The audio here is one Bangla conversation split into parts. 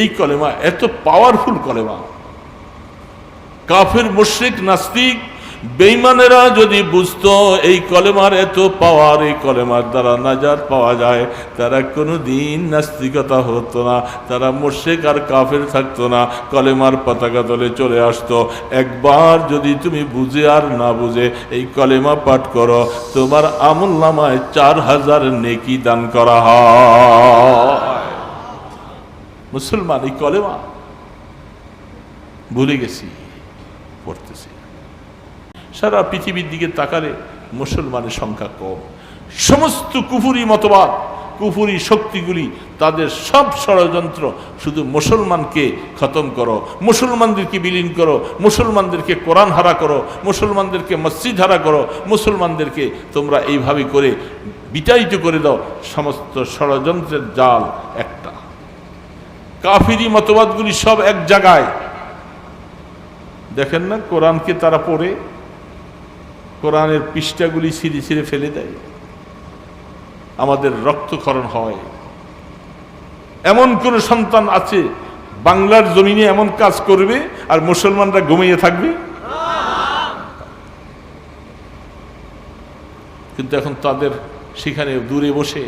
এই কলেমা এত পাওয়ারফুল কলেমা। কাফের, মুশরিক, নাস্তিক, বেঈমানেরা যদি বুঝতো এই কলেমার এত পাওয়ার, এই কলেমার দ্বারা নাজাত পাওয়া যায়, তারা কোনোদিন নাস্তিকতা হতো না, তারা মুশরিক আর কাফের থাকতো না, কলেমার পতাকা তলে চলে আসতো। একবার যদি তুমি বুঝে আর না বুঝে এই কলেমা পাঠ করো, তোমার আমলনামায় 4000 নেকি দান করা হয়। মুসলমান এই কলেমা ভুলে গেছি, পড়তেছি। সারা পৃথিবীর দিকে তাকালে মুসলমানের সংখ্যা কম। সমস্ত কুফুরি মতবাদ, কুফুরি শক্তিগুলি, তাদের সব ষড়যন্ত্র শুধু মুসলমানকে খতম করো, মুসলমানদেরকে বিলীন করো, মুসলমানদেরকে কোরআন হারা করো, মুসলমানদেরকে মসজিদ হারা করো, মুসলমানদেরকে তোমরা এইভাবে করে বিতাড়িত করে দাও। সমস্ত ষড়যন্ত্রের জাল একটা। কাফিরি মতবাদগুলি সব এক জায়গায়। দেখেন না, কোরআনকে তারা পড়ে কোরআনের পৃষ্ঠাগুলি ছিঁড়ে ছিঁড়ে ফেলে দেয়, আমাদের রক্তক্ষরণ হয়। এমন কোন সন্তান আছে বাংলার জমিনে এমন কাজ করবে আর মুসলমানরা ঘুমিয়ে থাকবে? কিন্তু এখন তাদের সেখানে দূরে বসে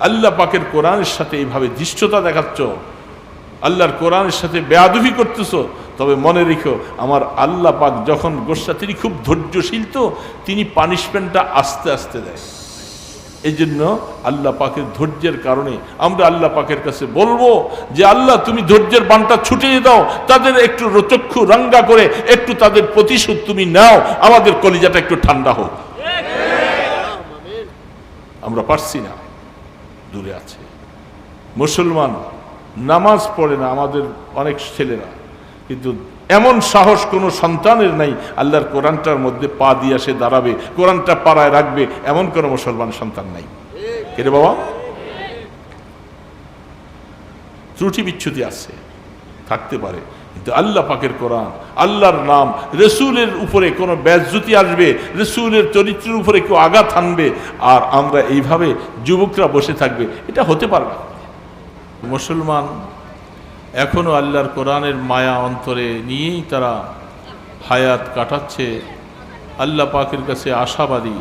আল্লাহ পাকের কোরআনের সাথে এইভাবে ধৃষ্টতা দেখাচ্ছ, আল্লাহর কোরআনের সাথে বেয়াদবি করতেছ। তবে মনে রেখো, আমার আল্লাহ পাক যখন গোসা, তিনি খুব ধৈর্যশীল, তো তিনি পানিশমেন্টটা আস্তে আস্তে দেয়। এই জন্য আল্লাহ পাকের ধৈর্যের কারণে আমরা আল্লাহ পাকের কাছে বলবো যে আল্লাহ তুমি ধৈর্যের বানটা ছুটিয়ে দাও, তাদের একটু চক্ষু রাঙ্গা করে একটু তাদের প্রতিশোধ তুমি নাও, আমাদের কলিজাটা একটু ঠান্ডা হোক। আমরা পারছি না, দূরে আছে। মুসলমান নামাজ পড়ে না আমাদের অনেক ছেলেরা, কিন্তু এমন সাহস কোনো সন্তানের নাই আল্লাহর কোরআনটার মধ্যে পা দিয়ে সে দাঁড়াবে, কোরআনটা পাড়ায় রাখবে, এমন কোনো মুসলমান সন্তান নাই। কে বাবা? ত্রুটি বিচ্ছুতি আছে, থাকতে পারে, কিন্তু আল্লাহ পাকের কোরআন, আল্লাহর নাম, রসুলের উপরে কোনো বেজ্জতি আসবে, রসুলের চরিত্রের উপরে কেউ আঘাত আনবে, আর আমরা এইভাবে যুবকরা বসে থাকবে, এটা হতে পারবে না। মুসলমান এখনো আল্লাহর কোরআনের মায়া অন্তরে নিয়েই তারা হায়াত কাটাচ্ছে। আল্লাহ পাকের কাছে আশাবাদী,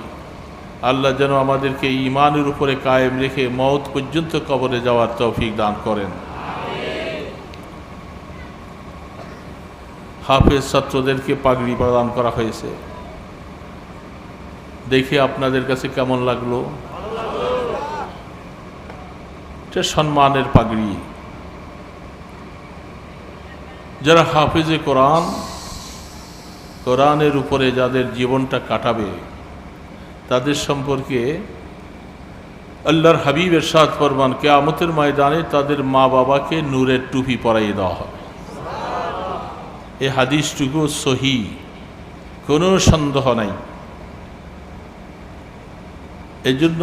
আল্লাহ যেন আমাদেরকে ঈমানের উপরে কায়েম রেখে মওত পর্যন্ত কবরে যাওয়ার তৌফিক দান করেন। হাফেজ ছাত্রদেরকে পাগড়ি প্রদান করা হয়েছে, দেখে আপনাদের কাছে কেমন লাগলো? এটা সম্মানের পাগড়ি। যারা হাফেজে কোরআন, কোরআনের উপরে যাদের জীবনটা কাটাবে, তাদের সম্পর্কে আল্লাহর হাবিব ইরশাদ ফরমান, কিয়ামতের ময়দানে তাদের মা বাবাকে নূরের টুপি পরাইয়ে দেওয়া হবে। এই হাদিসটুকু সহি, কোনো সন্দেহ নাই। এই জন্য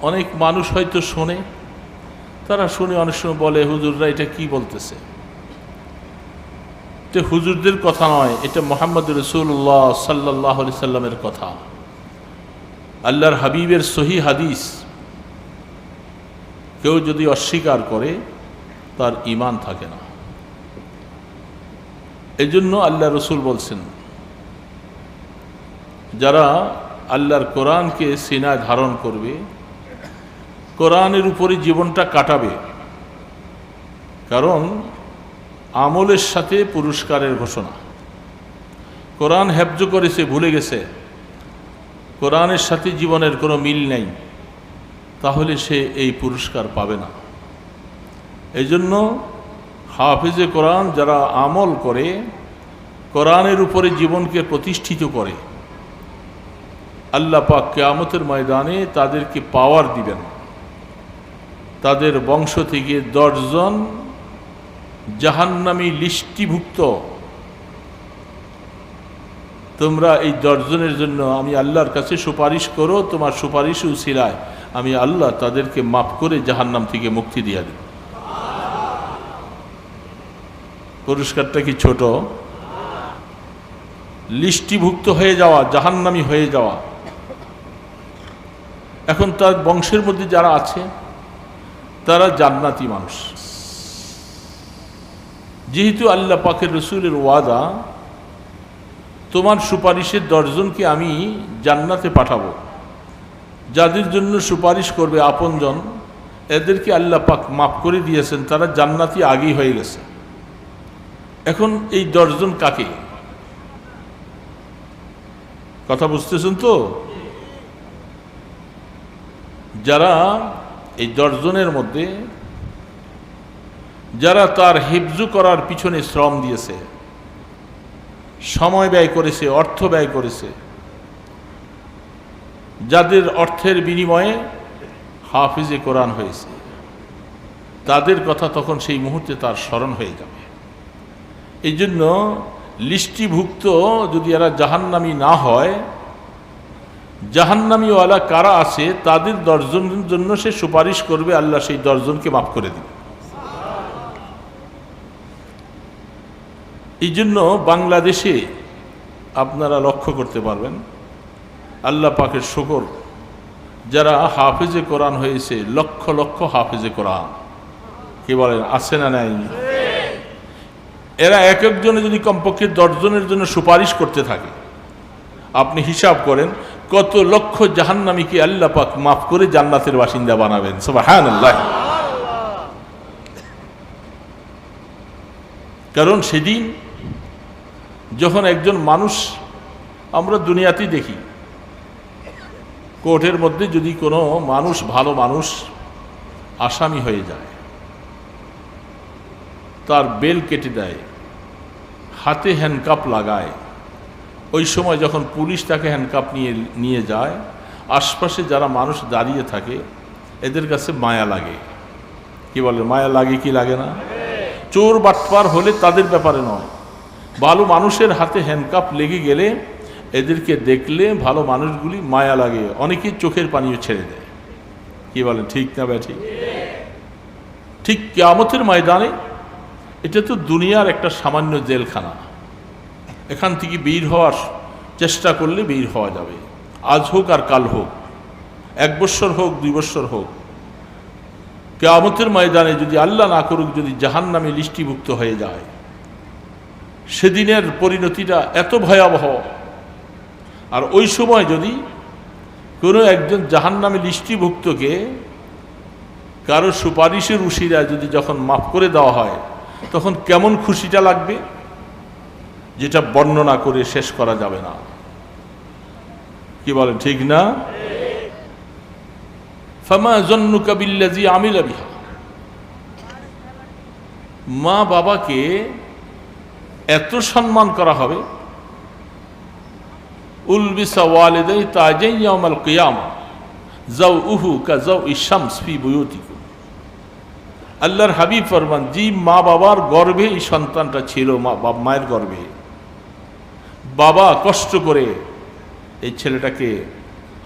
অনেক মানুষ হয়তো শোনে, তারা শুনে অনেক সময় বলে হুজুররা এটা কি বলতেছে। এটা হুজুরদের কথা নয়, এটা মুহাম্মদ রাসূলুল্লাহ সাল্লাল্লাহু আলাইহি সাল্লামের কথা, আল্লাহর হাবিবের সহি হাদিস। কেউ যদি অস্বীকার করে তার ঈমান থাকে না। এই জন্য আল্লাহ রসুল বলছেন, যারা আল্লাহর কোরআনকে সিনায় ধারণ করবে, কোরআনের উপরে জীবনটা কাটাবে, কারণ আমলের সাথে পুরস্কারের ঘোষণা। কোরআন হেফজ করেছে, ভুলে গেছে, কোরআনের সাথে জীবনের কোনো মিল নেই, তাহলে সে এই পুরস্কার পাবে না। এই জন্য হাফেজে কোরআন যারা আমল করে, কোরআনের উপরে জীবনকে প্রতিষ্ঠিত করে, আল্লাহ পাক কিয়ামতের ময়দানে তাদেরকে পাওয়ার দিবেন। তাদের বংশ থেকে 10 জন জাহান্নামী লিস্টিভুক্ত, তোমরা এই 10 জনের জন্য আমি আল্লাহর কাছে সুপারিশ করো, তোমার সুপারিশ উসিলায় আমি আল্লাহ তাদেরকে মাফ করে জাহান্নাম থেকে মুক্তি দিয়ে দেব। পুরস্কারটা কি ছোট? লিস্টিভুক্ত হয়ে যাওয়া, জাহান্নামী হয়ে যাওয়া। এখন তার বংশের মধ্যে যারা আছে তারা জান্নাতি মানুষ, যেহেতু আল্লাহ পাকের রসুলের ওয়াদা, তোমার সুপারিশের 10 জনকে আমি জান্নাতে পাঠাবো, যাদের জন্য সুপারিশ করবে আপনজন, এদেরকে আল্লাহ পাক মাফ করে দিয়েছেন, তারা জান্নাতি আগেই হয়ে গেছে। এখন এই 10 জন কাকে? কথা বুঝতেছেন তো? যারা এই 10 জনের মধ্যে যারা তার হিফজ করার পিছনে শ্রম দিয়েছে, সময় ব্যয় করেছে, অর্থ ব্যয় করেছে, যাদের অর্থের বিনিময়ে হাফিজে কোরআন হয়েছে, তাদের কথা তখন সেই মুহূর্তে তার স্মরণ হয়ে যাবে। এই জন্য লিস্টিভুক্ত যদি এরা জাহান্নামী না হয়, জাহান্নামীওয়ালা কারা আছে তাদের 10 জনের জন্য সে সুপারিশ করবে, আল্লাহ সেই 10 জনকে মাফ করে দিবে। এই জন্য বাংলাদেশে আপনারা লক্ষ্য করতে পারবেন, আল্লাহ পাকের শুকর, যারা হাফেজে কোরআন হয়েছে, লক্ষ লক্ষ হাফেজে কোরআন, কি বলেন, আছে না নাই? এরা এক একজনে যদি কমপক্ষে 10 জনের জন্য সুপারিশ করতে থাকে, আপনি হিসাব করেন কত লক্ষ জাহান্নামীকে আল্লাহ পাক মাফ করে জান্নাতের বাসিন্দা বানাবেন। সুবহানাল্লাহ। কারণ সেদিন যখন একজন মানুষ, আমরা দুনিয়াতেই দেখি, কোর্টের মধ্যে যদি কোনো মানুষ, ভালো মানুষ আসামি হয়ে যায়, তার বেল কেটে দেয়, হাতে হ্যান্ডকাপ লাগায়, ওই সময় যখন পুলিশ তাকে হ্যান্ডকাপ নিয়ে যায়, আশপাশে যারা মানুষ দাঁড়িয়ে থাকে এদের কাছে মায়া লাগে। কি বলে, মায়া লাগে কি লাগে না? চোর বাটপার হলে তাদের ব্যাপারে নয়, ভালো মানুষের হাতে হ্যান্ডকাপ লেগে গেলে এদেরকে দেখলে ভালো মানুষগুলি মায়া লাগে, অনেকেই চোখের পানিও ছেড়ে দেয়। কি বলেন, ঠিক না ব্যাঠি? ঠিক কিয়ামতের ময়দানে, এটা তো দুনিয়ার একটা সামান্য জেলখানা, এখান থেকে বের হওয়ার চেষ্টা করলে বের হওয়া যাবে, আজ হোক আর কাল হোক, 1 বছর হোক 2 বছর হোক। কিয়ামতের ময়দানে যদি আল্লাহ না করুক, যদি জাহান্নামে লিস্টিভুক্ত হয়ে যায়, সেদিনের পরিণতিটা এত ভয়াবহ। আর ওই সময় যদি কোনো একজন জাহান্নামে লিস্টিভুক্তকে কারো সুপারিশের উশিরায় যদি যখন মাফ করে দেওয়া হয়, তখন কেমন খুশিটা লাগবে, যেটা বর্ণনা করে শেষ করা যাবে না। কি বলেন, ঠিক না? ফামা যন্নুকা বিল্লাযী আমিলা বিহা। মা বাবাকে এত সম্মান করা হবে, উলবিসা ওয়ালিদাই তাজাই ইয়াউমাল কিয়ামা যাউহু কাযাউই শামস ফি বুয়ুতিকুম। আল্লাহর হাবিব ফরমান, জি মা বাবার গর্ভে এই সন্তানটা ছিল, মায়ের গর্ভে, বাবা কষ্ট করে এই ছেলেটাকে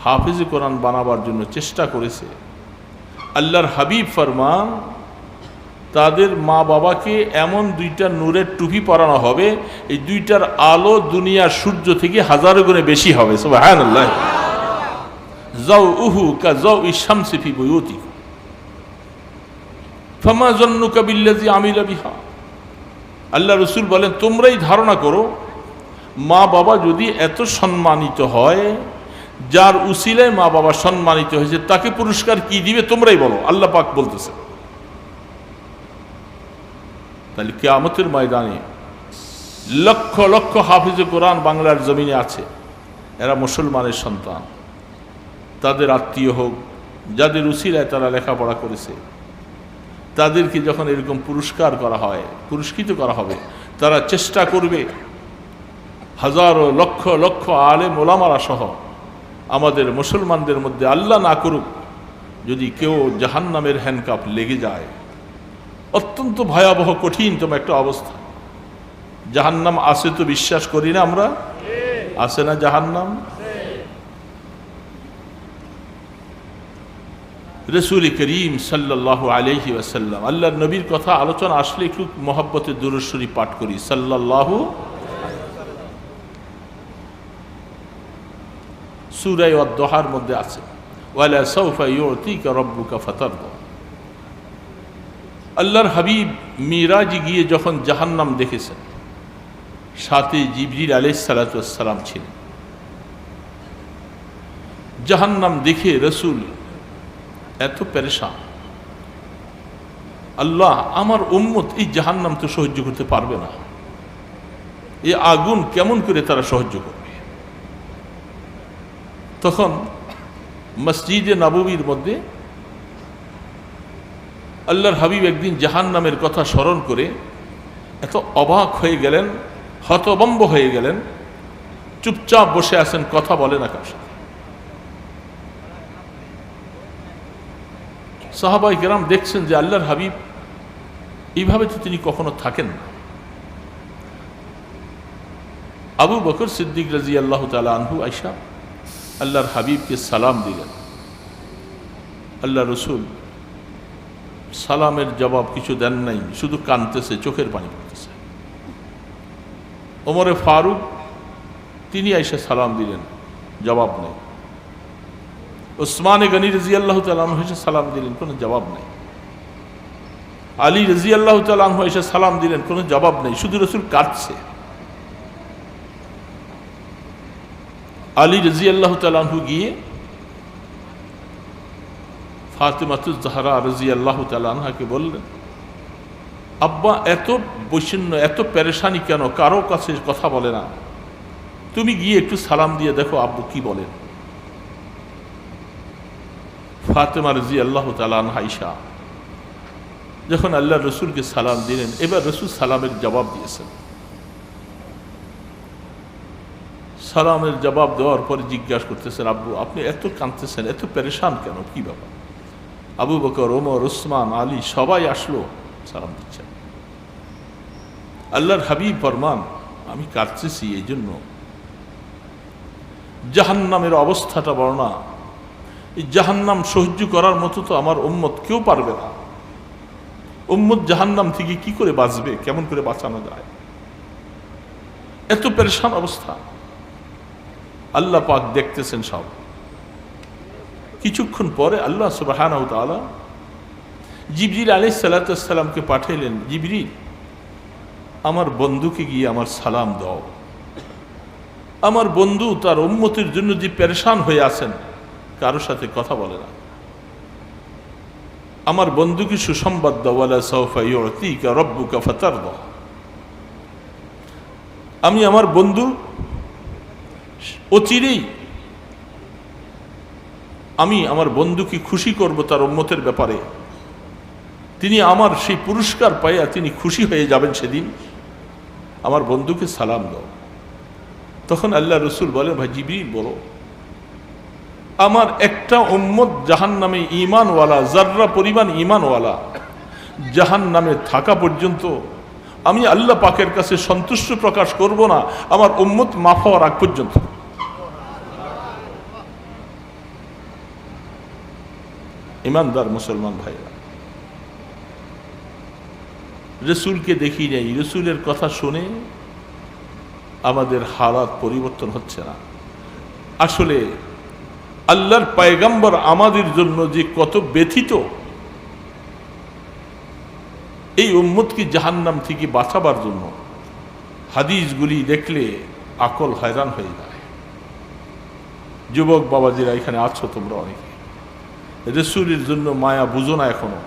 হাফিজে কোরআন বানাবার জন্য চেষ্টা করেছে। আল্লাহর হাবিব ফরমান, তাদের মা বাবাকে এমন 2টা নূরের টুপি পরানো হবে, এই 2টার আলো দুনিয়ার সূর্য থেকে 1000 গুণে বেশি হবে। সুবহানাল্লাহ। যাউহু কাযাউই শামসি ফি বুয়ুতিকুম ফামা যন্নুকা বিল্লাযী আমিলা বিহা। আল্লাহ রাসূল বলেন, তোমরাই ধারণা করো, মা বাবা যদি এত সম্মানিত হয়, যার উসিলায় মা বাবা সম্মানিত হয়েছে, তাকে পুরস্কার কি দিবে তোমরাই বলো। আল্লাহ পাক বলতেছে। তাহলে কিয়ামতের ময়দানে লক্ষ লক্ষ হাফিজে কোরআন বাংলার জমিনে আছে, এরা মুসলমানের সন্তান, তাদের আত্মীয় হোক, যাদের উসিলায় তারা লেখাপড়া করেছে, তাদেরকে যখন এরকম পুরস্কার করা হয়, পুরস্কৃত করা হবে, তারা চেষ্টা করবে হাজারো লক্ষ লক্ষ আলেম ওলামারা সহ আমাদের মুসলমানদের মধ্যে, আল্লাহ না করুক, যদি কেউ জাহান্নামের হ্যান্ডকাপ লেগে যায়, অত্যন্ত ভয়াবহ কঠিনতম একটা অবস্থা। জাহান্নাম আছে তো বিশ্বাস করি না আমরা? আছে না জাহান্নাম? রাসূল করিম সাল্লাল্লাহু আলাইহি ওয়াসাল্লাম, আল্লাহর নবীর কথা আলোচনা আসলে একটু মহব্বতে দুরূদ শরীফ পাঠ করি। সাল্লাল্লাহু, সূরা আদ-দুহার মধ্যে আছে, ওয়ালা সাউফা ইউতিকা রাব্বুকা ফাতারদা। আল্লাহর হাবিব মিরাজে গিয়ে যখন জাহান্নাম দেখেছেন, সাথে জিবরিল আলাইহিস সালাতু ওয়াস সালাম ছিলেন। জাহান্নাম দেখে রসুল এত পেরেশান, আল্লাহ আমার উম্মত এই জাহান্নাম তো সহ্য করতে পারবে না, এই আগুন কেমন করে তারা সহ্য করবে। তখন মসজিদে নববীর মধ্যে আল্লাহর হাবিব একদিন জাহান্নামের কথা স্মরণ করে এত অবাক হয়ে গেলেন, হতভম্ব হয়ে গেলেন, চুপচাপ বসে আছেন, কথা বলে না কার সাথে। সাহাবায়ে কেরাম দেখছেন যে আল্লাহর হাবিব এইভাবে তো তিনি কখনো থাকেন না। আবু বকর সিদ্দিক রাদিয়াল্লাহু তাআলা আনহু আয়েশা আল্লাহর হাবিবকে সালাম দিলেন। আল্লাহ রসুল সালামের জবাব কিছু দেন নাই, শুধু কাঁদতেছে, চোখের পানি পড়তেছে। ওমরে ফারুক তিনি আয়েশা সালাম দিলেন, জবাব নেই। ওসমানে গনি রাদিয়াল্লাহু তাআলা আনহু এসে সালাম দিলেন, কোনো জবাব নেই। আলী রাদিয়াল্লাহু তাআলা আনহু এসে সালাম দিলেন, কোনো জবাব নেই, শুধু রসুল কাঁদছে। আলী রাদিয়াল্লাহু তাআলা আনহু গিয়ে ফাতিমাতুজ জাহরা রাদিয়াল্লাহু তাআলা আনহাকে বললেন, আব্বা এত বৈষণ্য, এত পেরেশানি কেন, কারো কাছে কথা বলে না, তুমি গিয়ে একটু সালাম দিয়ে দেখো আব্বু কি বলেন। ফাতেমা রাদিয়াল্লাহু তাআলা আনহা আয়েশা যখন আল্লাহ রসুলকে সালাম দিলেন, এবার রসুল সালামের জবাব দিয়েছেন। সালামের জবাব দেওয়ার পরে জিজ্ঞাসা করতেছেন, আব্বু আপনি এত কাঁদতেছেন, এত পেরেশান কেন, কি ব্যাপার? আবু বকর, ওমর, ওসমান, আলী সবাই আসলো, সালাম দিচ্ছেন। আল্লাহর হাবিব ফরমান, আমি কাঁদতেছি এই জন্য জাহান্নামের অবস্থাটা বর্ণনা, এই জাহান্নাম সহ্য করার মতো তো আমার উম্মত কেউ পারবে না। উম্মত জাহান্নাম থেকে কি করে বাঁচবে, কেমন করে বাঁচানো যায়, এত পেরেশান অবস্থা। আল্লাহ পাক দেখতেছেন সব। কিছুক্ষণ পরে আল্লাহ সুবহানাহু ওয়া তাআলা জিবরিল আলাইহিস সালাতু ওয়াস সালামকে পাঠাইলেন, জিবরিল আমার বন্ধুকে গিয়ে আমার সালাম দাও। আমার বন্ধু তার উম্মতের জন্য যে পেরেশান হয়ে আছেন, কারোর সাথে কথা বলে না, আমার বন্ধুকে সুসংবাদ দাও, ওয়ালা সাউফা ইউতিকা রাব্বুকা ফাতারদা। আমি আমার বন্ধু অচিরেই আমি আমার বন্ধুকে খুশি করব তার উম্মতের ব্যাপারে, তিনি আমার সেই পুরস্কার পাইয়া তিনি খুশি হয়ে যাবেন সেদিন, আমার বন্ধুকে সালাম দাও। তখন আল্লাহ রসুল বলে, ভাই জিবরিল বলো, আমার একটা উম্মত জাহান্নামে ঈমানওয়ালা, যাররা পরিমাণ ঈমানওয়ালা জাহান্নামে থাকা পর্যন্ত আমি আল্লাহ পাকের কাছে সন্তুষ্ট প্রকাশ করব না, আমার উম্মত মাফ হওয়ার আগ পর্যন্ত। ইমানদার মুসলমান ভাইরা, রসুলকে দেখি নেই, রসুলের কথা শুনে আমাদের হালাত পরিবর্তন হচ্ছে না। আসলে আল্লাহর পয়গম্বর আমাদের জন্য যে কত ব্যথিত, এই উম্মতকে জাহান্নাম থেকে বাঁচাবার জন্য হাদিসগুলি দেখলে আকল হয়রান হয়ে যায়। যুবক বাবাজিরা এখানে আছো তোমরা অনেকে, রসুলের জন্য মায়া বুঝো না এখনো।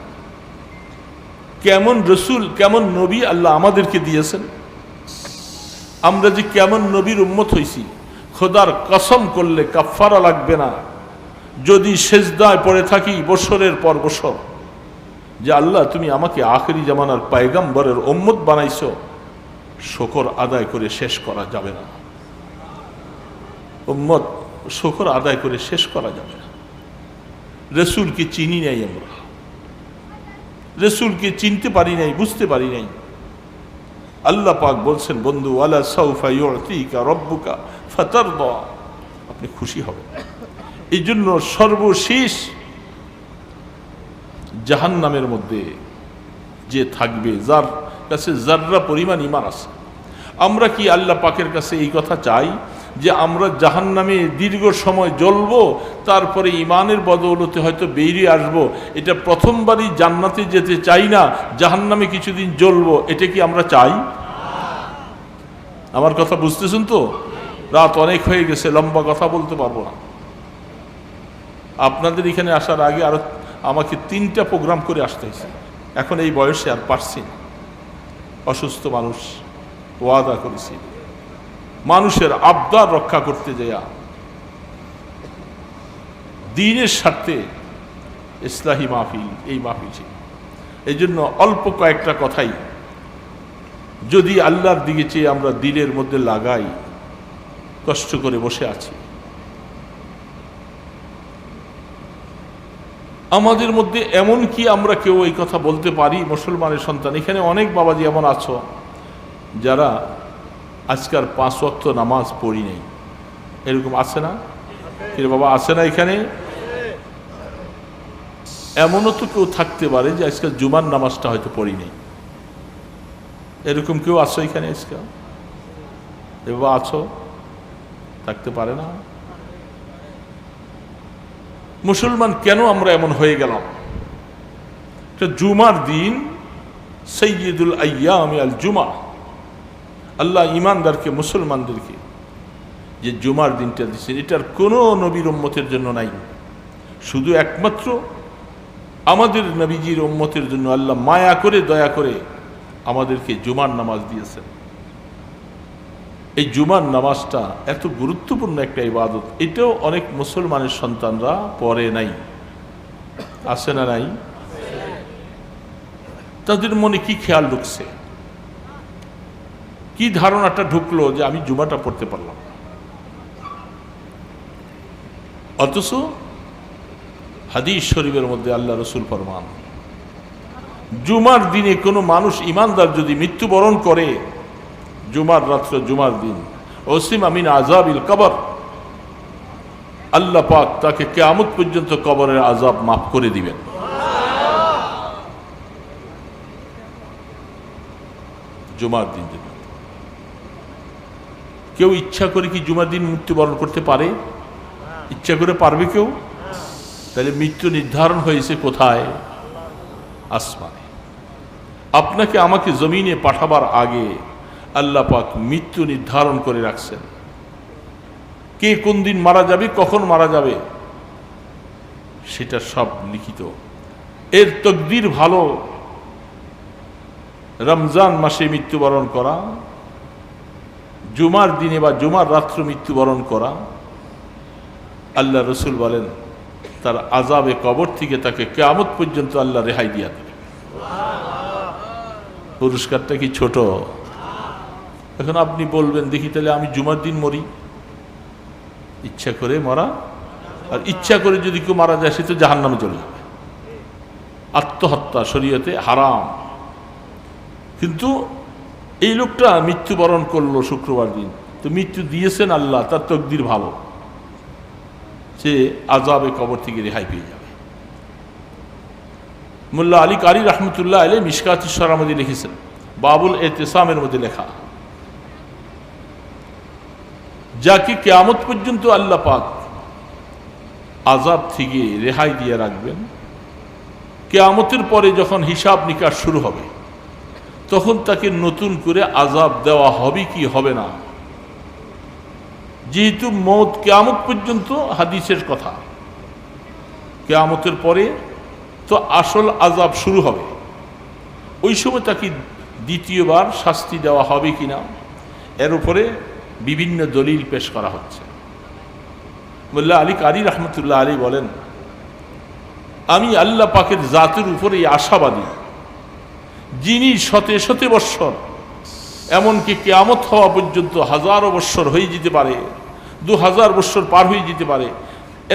কেমন রসুল, কেমন নবী আল্লাহ আমাদেরকে দিয়েছেন, আমরা যে কেমন নবীর উম্মত হইছি, খোদার কসম করলে কাফারা লাগবে না যদি সেজদায় পড়ে থাকি বছরের পর বছর, যে আল্লাহ তুমি আমাকে আখেরি জামানার পয়গম্বরের উম্মত বানাইছো, শুকর আদায় করে শেষ করা যাবে না। উম্মত শুকর আদায় করে শেষ করা যাবে না। রসুলকে চিনি নাই, আমরা রসুলকে চিনতে পারি নাই, বুঝতে পারি নাই। আল্লাহ পাক বলছেন, বন্ধু ওয়ালা সাউফা ইউতিকা রাব্বুকা ফাতারদা, আপনি খুশি হবেন। এই জন্য সর্বশেষ জাহান্নামের মধ্যে যে থাকবে, যার কাছে যাররা পরিমাণ ঈমান আছে, আমরা কি আল্লাহ পাকের কাছে এই কথা চাই যে আমরা জাহান্নামে দীর্ঘ সময় জ্বলব, তারপরে ইমানের বদৌলতে হয়তো বেরিয়ে আসব। এটা প্রথমবারই জান্নাতে যেতে চাই না, জাহান্নামে কিছুদিন জ্বলব, এটা কি আমরা চাই? আমার কথা বুঝতেছেন তো? রাত অনেক হয়ে গেছে, লম্বা কথা বলতে পারবো না। আপনাদের এখানে আসার আগে আরো আমাকে 3টা প্রোগ্রাম করে আসতে হয়েছে, এখন এই বয়সে আর পারছি না। অসুস্থ মানুষ, ওয়াদা করেছি মানুষের আবদার রক্ষা করতে যাইয়া দ্বীনের স্বার্থে ইসলাহি মাহফিল, এই মাহফিল ছিল। এই জন্য অল্প কয়েকটা কথাই যদি আল্লাহর দিকে চেয়ে আমরা দিলের মধ্যে লাগাই, কষ্ট করে বসে আছি। আমাদের মধ্যে এমন কি আমরা কেউ এই কথা বলতে পারি, মুসলমানের সন্তান, এখানে অনেক বাবাজি এমন আছো যারা আজকাল 5 ওয়াক্ত নামাজ পড়ি নেই, এরকম আছে না? কিন্তু বাবা আছে না এখানে? এমনও তো কেউ থাকতে পারে যে আজকাল জুমার নামাজটা হয়তো পড়ি নেই, এরকম কেউ আছো এখানে আজকাল? এ বাবা আছো? থাকতে পারে না? মুসলমান কেন আমরা এমন হয়ে গেলাম? জুমার দিন সৈয়দুল আইয়াম আল জুমা, আল্লাহ ইমানদারকে, মুসলমানদেরকে যে জুমার দিনটা দিচ্ছেন, এটার কোনো নবীর উম্মতের জন্য নাই, শুধু একমাত্র আমাদের নবীজির উম্মতের জন্য আল্লাহ মায়া করে, দয়া করে আমাদেরকে জুমার নামাজ দিয়েছেন। এই জুমার নামাজটা এত গুরুত্বপূর্ণ একটা ইবাদত, এটাও অনেক মুসলমানের সন্তানরা পড়ে নাই। আছে না নাই? তাদের মনে কি খেয়াল ঢুকছে, কি ধারণাটা ঢুকলো যে আমি জুমাটা পড়তে পারলাম? অথচ হাদিস শরীফের মধ্যে আল্লাহ রসুল ফরমান, জুমার দিনে কোনো মানুষ ইমানদার যদি মৃত্যুবরণ করে, জুমার রাত্র, জুমার দিন, ওসিমা মিন আযাবিল কবর, আল্লাহ পাক তাকে কিয়ামত পর্যন্ত কবরের আযাব মাফ করে দিবেন। জুমার দিন যদি কেউ ইচ্ছা করে কি জুমার দিন মৃত্যুবরণ করতে পারে? ইচ্ছা করে পারবে কেউ? তাহলে মৃত্যু নির্ধারণ হয়েছে কোথায়? আসমানে। আপনাকে আমাকে জমিনে পাঠাবার আগে আল্লাহ পাক মৃত্যু নির্ধারণ করে রাখছেন। কে কোন দিন মারা যাবে, কখন মারা যাবে, সেটা সব লিখিত। এর তকদির ভালো, রমজান মাসে মৃত্যুবরণ করা, জুমার দিনে বা জুমার রাত্র মৃত্যুবরণ করা, আল্লাহ রসুল বলেন তার আযাবে কবর থেকে তাকে কিয়ামত পর্যন্ত আল্লাহ রেহাই দিয়া দেবে। পুরস্কারটা কি ছোট? এখন আপনি বলবেন, দেখি তাহলে আমি জুমার দিন মরি, ইচ্ছা করে মরা, আর ইচ্ছা করে যদি কেউ মারা যায় সে তো জাহান্নামে চলে যাবে। আত্মহত্যা শরীয়তে হারাম। কিন্তু এই লোকটা মৃত্যুবরণ করলো শুক্রবার দিন, তো মৃত্যু দিয়েছেন আল্লাহ, তার তকদির ভালো, সে আযাবে কবর থেকে রেহাই পেয়ে যাবে। মোল্লা আলী কারি রহমতুল্লাহ আলাইহি মিশকাতুস শরার মধ্যে লিখেছেন, বাবুল ইতিসামের মধ্যে লেখা, যাকে কিয়ামত পর্যন্ত আল্লাহ পাক আযাব থেকে রেহাই দিয়ে রাখবেন, কিয়ামতের পরে যখন হিসাব নিকাশ শুরু হবে তখন তাকে নতুন করে আযাব দেওয়া হবে কি হবে না। যেহেতু মওত কিয়ামত পর্যন্ত হাদিসের কথা, কিয়ামতের পরে তো আসল আযাব শুরু হবে, ওই সময় তাকে দ্বিতীয়বার শাস্তি দেওয়া হবে কিনা এর উপরে বিভিন্ন দলিল পেশ করা হচ্ছে। মোল্লা আলী কারি রহমতুল্লাহ আলী বলেন, আমি আল্লাহ পাকের জাতের উপরে আশাবাদী, যিনি শতে শতে বৎসর, এমনকি কিয়ামত হওয়া পর্যন্ত হাজারো বৎসর হয়ে যেতে পারে, 2000 বৎসর পার হয়ে যেতে পারে,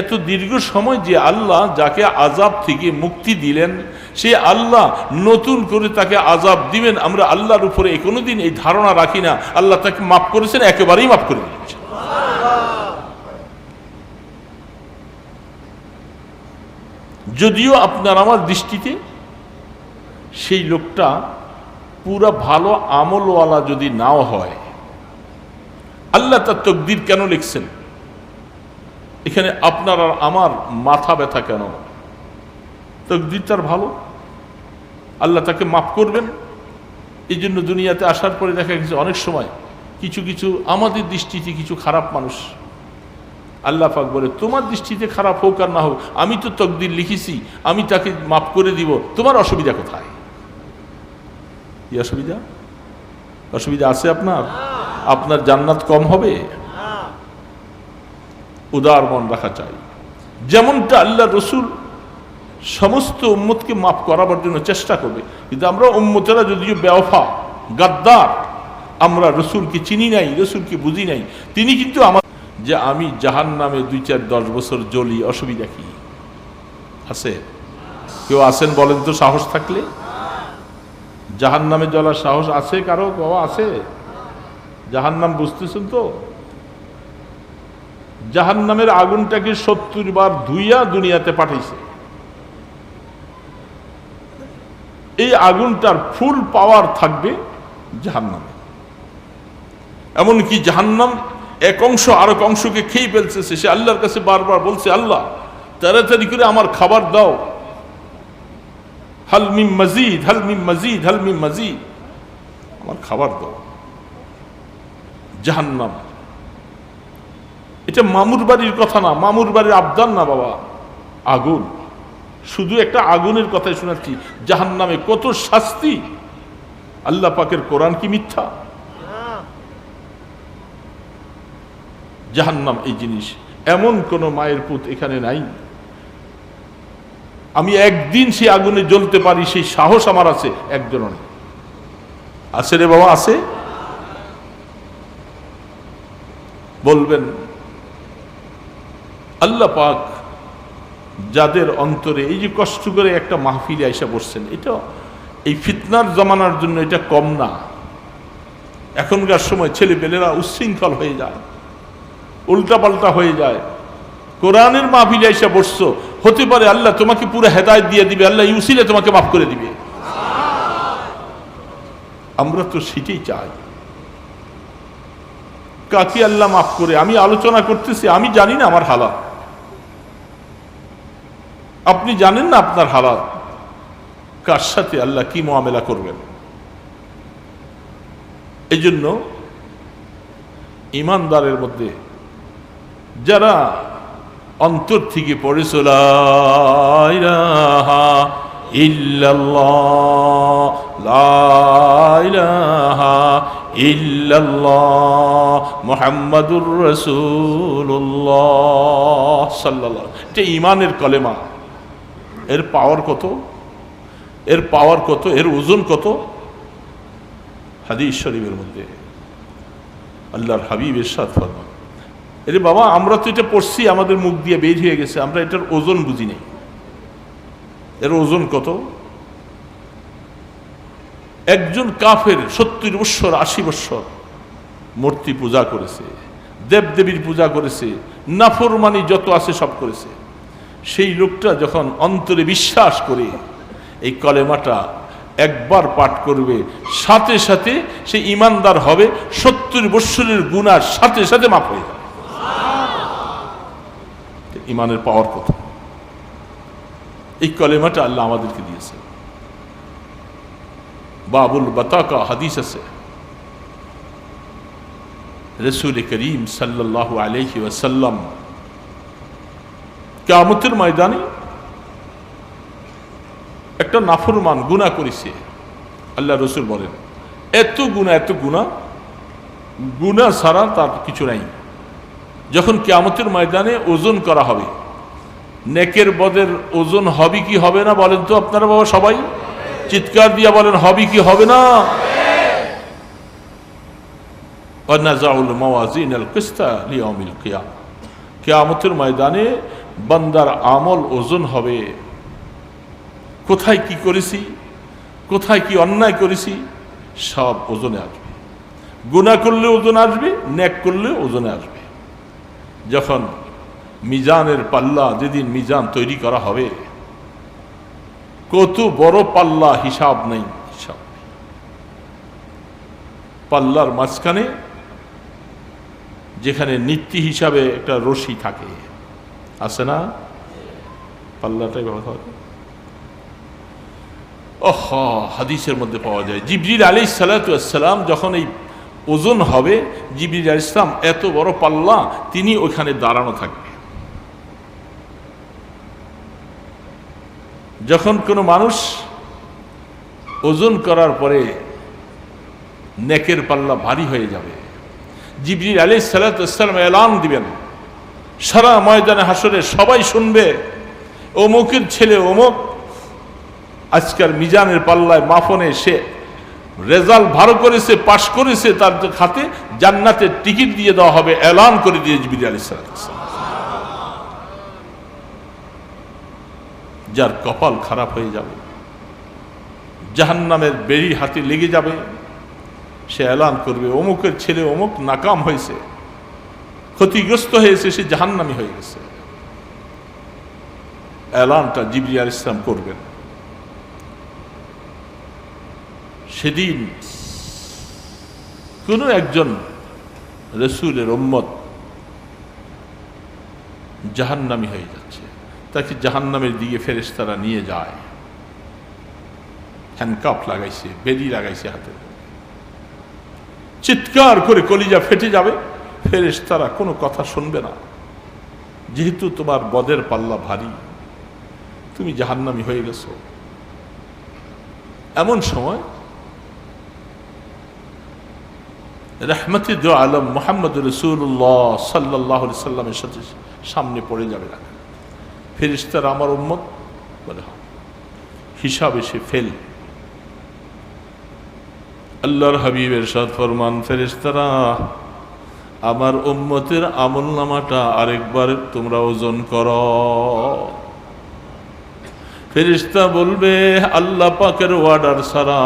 এত দীর্ঘ সময় যে আল্লাহ যাকে আযাব থেকে মুক্তি দিলেন, সে আল্লাহ নতুন করে তাকে আযাব দিবেন, আমরা আল্লাহর উপরে কোনোদিন এই ধারণা রাখি না। আল্লাহ তাকে মাফ করেছেন, একেবারেই মাফ করে দিয়েছেন। যদিও আপনার আমার দৃষ্টিতে সেই লোকটা পুরা ভালো আমলওয়ালা যদি নাও হয়, আল্লাহ তার তকদির কেন লিখছেন? এখানে আপনার আর আমার মাথা ব্যথা কেন? তকদির তার ভালো, আল্লাহ তাকে মাফ করবেন। এই জন্য দুনিয়াতে আসার পরে দেখা গেছে অনেক সময় কিছু কিছু আমাদের দৃষ্টিতে কিছু খারাপ মানুষ, আল্লাহ পাক বলে তোমার দৃষ্টিতে খারাপ হোক আর না হোক, আমি তো তকদির লিখেছি, আমি তাকে মাফ করে দিব, তোমার অসুবিধা কোথায়? কি অসুবিধা? অসুবিধা আছে আপনার? আপনার জান্নাত কম হবে? উদার মন রাখা চাই। যেমনটা আল্লাহ রসুল সমস্ত উম্মতকে মাফ করাবার জন্য চেষ্টা করবে, কিন্তু আমরা উম্মতেরা যদিও বেওফা গাদ্দার, আমরা রসুলকে চিনি নাই, রসুলকে বুঝি নাই। তিনি কিন্তু আমার যে আমি জাহান্নামে 2-4-10 বছর জ্বলি, অসুবিধা কি আছে? কেউ আছেন বলেন তো সাহস থাকলে? জাহান্নামে জ্বলার সাহস আছে কারো? বাবা আছে? জাহান্নাম বুঝতেছেন তো? জাহান্নামের আগুনটাকে 70 বার ধুইয়া দুনিয়াতে পাঠাইছে। এই আগুনটার ফুল পাওয়ার থাকবে জাহান্নামে। এমনকি জাহান্নাম এক অংশ আরেক অংশকে খেয়ে ফেলছে। সে আল্লাহর কাছে বারবার বলছে, আল্লাহ তাড়াতাড়ি করে আমার খাবার দাও, হাল মিন মাজিদ, হাল মিন মাজিদ, হাল মিন মাজিদ, আমার খাবার দাও। জাহান্নাম এটা মামুর বাড়ির কথা না, মামুর বাড়ির আবদার না বাবা, আগুন। শুধু একটা আগুনের কথাই শোনাচ্ছি, জাহান্নামে কত শাস্তি। আল্লাহ পাকের কোরআন কি মিথ্যা? জাহান্নাম এই জিনিস, এমন কোন মায়ের পুত এখানে নাই আমি একদিন সেই আগুনে জ্বলতে পারি সেই সাহস আমার আছে, একজন নেই। আছে রে বাবা, আছে? বলবেন আল্লাহ পাক যাদের অন্তরে এই যে কষ্ট করে একটা মাহফিলে আইসা বসছেন, এটা এই ফিতনার জমানার জন্য এটা কম না। এখনকার সময় ছেলেপেলেরা উচ্ছৃঙ্খল হয়ে যায়, উল্টাপাল্টা হয়ে যায়। কোরআনের মাহফিলে আইসা বসছো, হতে পারে আল্লাহ তোমাকে পুরো হেদায়েত দিয়ে দিবে, আল্লাহ ইউসিলে তোমাকে মাফ করে দিবে। আমরা তো সেটাই চাই। কাকে আল্লাহ মাফ করে? আমি আলোচনা করতেছি, আমি জানি না আমার হালাত, আপনি জানেন না আপনার হালাত, কার সাথে আল্লাহ কি মুআমেলা করবেন। এই জন্য ঈমানদারের মধ্যে যারা অন্তর থেকে পড়েছে লা ইলাহা ইল্লাল্লাহ, লা ইলাহা ইল্লাল্লাহ মুহাম্মাদুর রাসূলুল্লাহ সাল্লাল্লাহু, এটা ঈমানের কলেমা। এর পাওয়ার কত, এর পাওয়ার কত, এর ওজন কত। হাদিস শরীফের মধ্যে আল্লাহর হাবিব ইরশাদ ফরমান, আরে বাবা আমরা তো এটা পড়ছি, আমাদের মুখ দিয়ে বের হয়ে গেছে, আমরা এটার ওজন বুঝি নাই। এর ওজন কত? একজন কাফের 70 বৎসর 80 বৎসর মূর্তি পূজা করেছে, দেবদেবীর পূজা করেছে, নাফরমানি যত আছে সব করেছে। সেই লোকটা যখন অন্তরে বিশ্বাস করে এই কলেমাটা একবার পাঠ করবে, সাথে সাথে সে ঈমানদার হবে, 70 বৎসরের গুনাহ সাথে সাথে মাফ হয়ে যাবে। ঈমানের পাওয়ার কথা, এই কলেমাটা আল্লাহ আমাদেরকে দিয়েছে। বাবুল বাতাকা হাদিস আছে, রাসূল করিম সাল্লাল্লাহু আলাইহি ওয়াসাল্লাম কিয়ামতের ময়দানে একটা নাফরমান গুনাহ করেছে। আল্লাহ রসুল বলেন এত গুনাহ গুনাহ ছাড়া তার কিছু নাই। যখন কিয়ামতের ময়দানে ওজন করা হবে, নেকের বদের ওজন হবে কি হবে না বলেন তো আপনারা বাবা, সবাই চিৎকার দিয়া বলেন হবে কি হবে না? ওয়ানাযাউল মাওয়াজিনাল কিসতা লিয়াউমিল কিয়ামা, কিয়ামতের ময়দানে বান্দার আমল ওজন হবে। কোথায় কি করেছি, কোথায় কি অন্যায় করেছি, সব ওজনে আসবে। গুনাহ করলে ওজন আসবে, নেক করলে ওজনে আসবে। যখন মিজানের পাল্লা, যেদিন মিজান তৈরি করা হবে, কত বড় পাল্লা হিসাব নেই, হিসাব। পাল্লার মাঝখানে যেখানে নীতি হিসাবে একটা রশি থাকে, আছে না? পাল্লাটাই ব্যবহার হাদিসের মধ্যে পাওয়া যায়। জিবরিল আলাইহিস সালাতু ওয়াস সালাম যখন এই ওজন হবে, জিবরিল আলাইহিস সালাম এত বড় পাল্লা, তিনি ওখানে দাঁড়ানো থাকবে। যখন কোনো মানুষ ওজন করার পরে নেকের পাল্লা ভারী হয়ে যাবে, জিবরিল আলাইহিস সালাতু ওয়াস সালাম এলান দিবেন, সারা ময়দানে হাসরে সবাই শুনবে, অমুকের ছেলে অমুক আজকের মিজানের পাল্লায় মাফনে সে রেজাল্ট ভালো করেছে, পাশ করেছে, তার হাতে জান্নাতের টিকিট দিয়ে দেওয়া হবে, এলান করে দিয়ে জিবরিল আলাইহিস সালাতু ওয়াস সালাম। যার কপাল খারাপ হয়ে যাবে, জাহান্নামের বেড়ি হাতে লেগে যাবে, সে এলান করবে অমুকের ছেলে অমুক নাকাম হয়েছে, ক্ষতিগ্রস্ত হয়েছে, সে জাহান্নামী হয়ে গেছে। এলানটা জিবরিল আলাইহিস সালাম করবেন। সেদিন কোন একজন রাসূলের উম্মত জাহান্নামী হয়ে যাচ্ছে, তাকে জাহান্নামের দিকে ফেরেশতারা নিয়ে যায়, হ্যান্ডকাফ লাগাইছে, বেড়ি লাগাইছে হাতে, চিৎকার করে কলিজা ফেটে যাবে, ফেরেশতারা কোনো কথা শুনবে না, যেহেতু তোমার বদের পাল্লা ভারী, তুমি জাহান্নামী হয়ে গেছো। এমন সময় রহমতে দো আলম মুহাম্মদ রাসূলুল্লাহ সাল্লাল্লাহু আলাইহি সাল্লামের সাথে সামনে পড়ে যাবে না। ফেরেশতারা আমার উম্মত বলে হিসাব এসে ফেল। আল্লাহর হাবিব ইরশাদ ফরমান, ফেরেশতারা আমার উম্মতের আমলনামাটা আরেকবার তোমরা ওজন করো। ফেরেশতা বলবে, আল্লাহ পাকের অর্ডার ছাড়া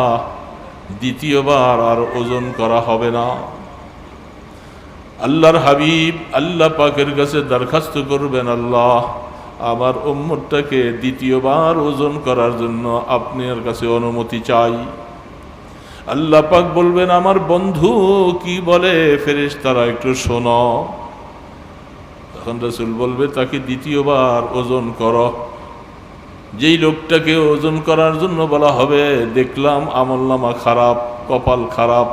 দ্বিতীয়বার আর ওজন করা হবে না। আল্লাহর হাবিব আল্লাহ পাকের কাছে দরখাস্ত করবেন, আল্লাহ আমার উম্মতটাকে দ্বিতীয়বার ওজন করার জন্য আপনার কাছে অনুমতি চাই। আল্লাহ পাক বলবেন, আমার বন্ধু কি বলে ফেরেশতারা একটু শোনো। তখন রাসূল বলবে, তাকে দ্বিতীয়বার ওজন করো। যেই লোকটাকে ওজন করার জন্য বলা হবে, দেখলাম আমলনামা খারাপ, কপাল খারাপ।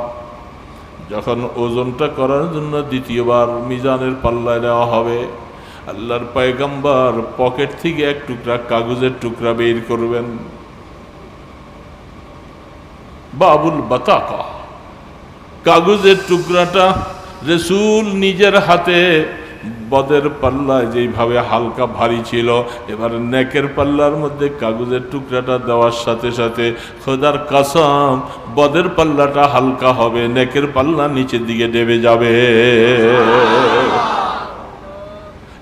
যখন ওজনটা করার জন্য দ্বিতীয়বার মিজানের পাল্লায় নেওয়া হবে, আল্লাহর পয়গম্বর পকেট থেকে এক টুকরা কাগজের টুকরা বের করবেন, বাবুল বাতাকা, কাগজের টুকরাটা রাসূল নিজের হাতে বদের পাল্লায় যেইভাবে হালকা ভারী ছিল, এবার নেকের পাল্লার মধ্যে কাগজের টুকরাটা দেওয়ার সাথে সাথে খোদার কসম বদের পাল্লাটা হালকা হবে, নেকের পাল্লা নিচের দিকে নেমে যাবে।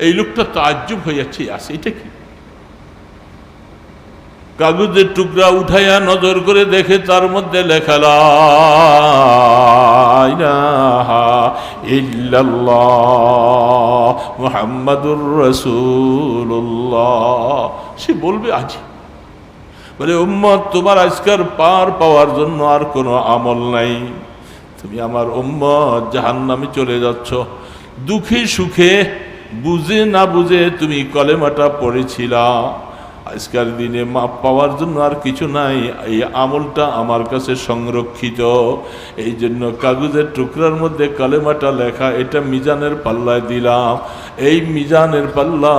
এই লোকটা তাজ্জুব হয়ে যাচ্ছে, আসে এটা কি? কাগজের টুকরা উঠাইয়া নজর করে দেখে তার মধ্যে লেখা লা ইলাহা ইল্লাল্লাহ মুহাম্মাদুর রাসূলুল্লাহ। সে বলবে, আজি বলে, উম্মত তোমার আজকের পার পাওয়ার জন্য আর কোনো আমল নাই, তুমি আমার উম্মত জাহান্নামে চলে যাচ্ছ। দুঃখে সুখে বুঝে না বুঝে তুমি কলেমাটা পড়েছিলা, আজকের দিনে মাপ পাওয়ার জন্য আর কিছু নাই, এই আমলটা আমার কাছে সংরক্ষিত। এই জন্য কাগজের টুকরার মধ্যে কালেমাটা লেখা, এটা মিজানের পাল্লায় দিলাম। এই মিজানের পাল্লা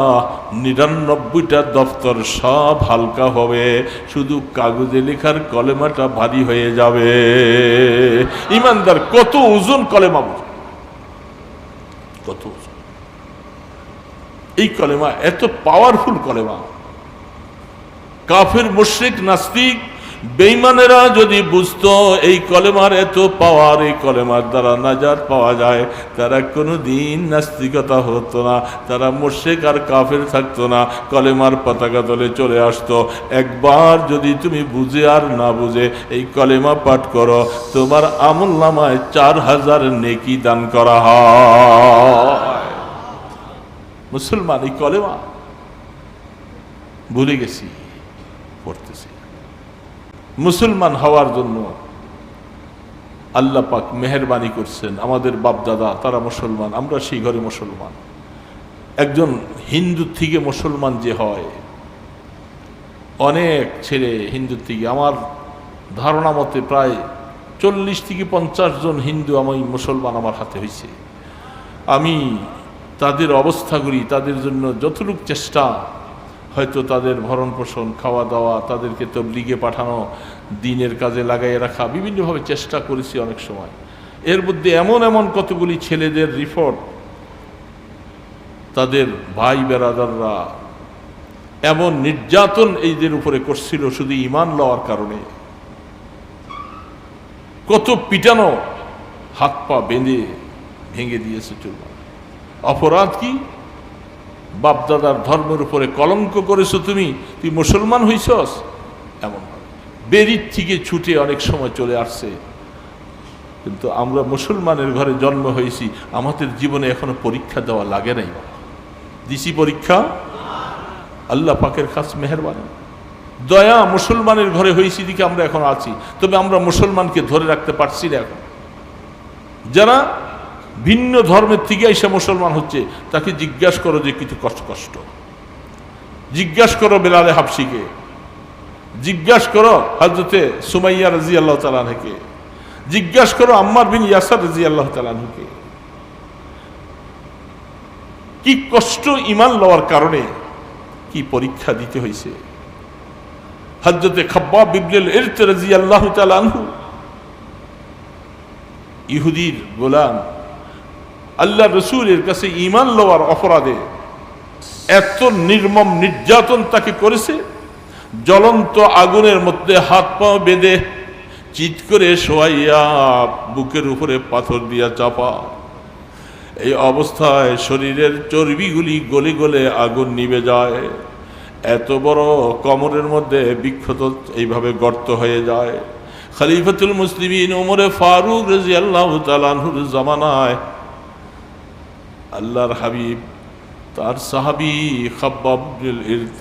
৯৯টা দফতর সব হালকা হবে, শুধু কাগজে লেখার কলেমাটা ভারী হয়ে যাবে। ইমানদার কত ওজন কলেমা, কত ওজন! এই কলেমা এত পাওয়ারফুল কলেমা। কাফের মুশরিক নাস্তিক বেঈমানেরা যদি বুঝতো এই কলেমার এত পাওয়ার, এই কলেমার দ্বারা নাজাত পাওয়া যায়, তারা কোনোদিন নাস্তিকতা হতো না, তারা মুশরিক আর কাফের থাকতো না, কলেমার পতাকা তলে চলে আসতো। একবার যদি তুমি বুঝে আর না বুঝে এই কলেমা পাঠ করো, তোমার আমলনামায় ৪,০০০ নেকি দান করা হয়। মুসলমান এই কলেমা ভুলে গেছি, পড়তেছি। মুসলমান হওয়ার জন্য আল্লাহ পাক মেহেরবানি করছেন, আমাদের বাপ দাদা তারা মুসলমান, আমরা সেই ঘরে মুসলমান। একজন হিন্দু থেকে মুসলমান যে হয়, অনেক ছেলে হিন্দু থেকে, আমার ধারণা মতে প্রায় 40 থেকে 50 জন হিন্দু আমি মুসলমান আমার হাতে হয়েছে। আমি তাদের অবস্থাগুলি, তাদের জন্য যতটুকু চেষ্টা, হয়তো তাদের ভরণ পোষণ, খাওয়া দাওয়া, তাদেরকে তবলিগে পাঠানো, দিনের কাজে লাগাইয়ে রাখা, বিভিন্নভাবে চেষ্টা করেছি অনেক সময়। এর মধ্যে এমন এমন কতগুলি ছেলেদের রিপোর্ট, তাদের ভাই বেরাদাররা এমন নির্যাতন এইদের উপরে করছিল শুধু ঈমান লওয়ার কারণে। কত পিটানো, হাত পা বেঁধে ভেঙে দিয়েছে চুল। অপরাধ কি? বাপদাদার ধর্মের উপরে কলঙ্ক করেছো তুমি, তুই মুসলমান হইছস এমন। বেরির থেকে ছুটে অনেক সময় চলে আসছে, কিন্তু আমরা মুসলমানের ঘরে জন্ম হয়েছি, আমাদের জীবনে এখনো পরীক্ষা দেওয়া লাগে নাই। দিছি পরীক্ষা? আল্লাহ পাকের খাস মেহেরবানি, দয়া। মুসলমানের ঘরে হয়েছি দিকে আমরা এখন আছি, তবে আমরা মুসলমানকে ধরে রাখতে পারছি না এখন। যারা ভিন্ন ধর্মের থেকে এসে মুসলমান হচ্ছে, তাকে জিজ্ঞাসা করো যে কিছু কষ্ট। জিজ্ঞাসা করো বেলালে হাবশিকে, জিজ্ঞাসা করো হযরতে সুমাইয়া রাদিয়াল্লাহু তাআলা আনহাকে, জিজ্ঞাসা করো আম্মার বিন ইয়াসার রাদিয়াল্লাহু তাআলা আনহুকে। কি কষ্ট ঈমান লওয়ার কারণে, কি পরীক্ষা দিতে হয়েছে। হযরতে খাব্বাব ইবনুল আরত রাদিয়াল্লাহু তাআলা আনহু, ইহুদির গোলাম, আল্লাহ রসুলের কাছে ঈমান লওয়ার অপরাধে এত নির্মম নির্যাতন তাকে করেছে। জ্বলন্ত আগুনের মধ্যে হাত পা বেঁধে চিৎ করে শোয়াইয়া, বুকের উপরে পাথর দিয়া চাপা। এই অবস্থায় শরীরের চর্বিগুলি গলে গলে আগুন নিভে যায়। এত বড় কমরের মধ্যে বিক্ষত এইভাবে গর্ত হয়ে যায়। খলিফাতুল মুসলিমিন ওমরে ফারুক রাদিয়াল্লাহু তাআলা আনহুর জামানায় আল্লাহর হাবিব, তার সাহাবী খাব্বাব ইবনুল আরত,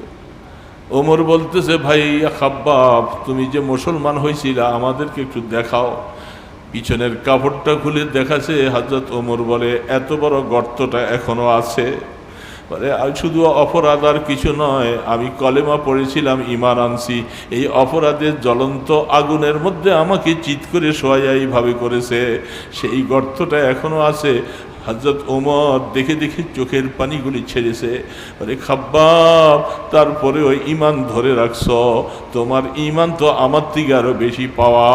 ওমর বলতেছে, ভাই খাব্বাব, তুমি যে মুসলমান হয়েছিলা আমাদেরকে একটু দেখাও। পিছনের কাপড়টা খুলে দেখাছে। হযরত ওমর বলে, এত বড় গর্তটা এখনো আছে? বলে, শুধু অপরাধ আর কিছু নয়, আমি কলেমা পড়েছিলাম, ঈমান আনছি, এই অপরাধের জ্বলন্ত আগুনের মধ্যে আমাকে চিৎ করে শোয়াইয়া এইভাবে করেছে, সেই গর্তটা এখনো আছে। হযরত ওমর দেখে দেখে চোখের পানিগুলি ছেড়েছে। বলে, খাব্বাব, তারপরে ওই ঈমান ধরে রাখছ, তোমার ঈমান তো আমার থেকে আরো বেশি পাওয়া।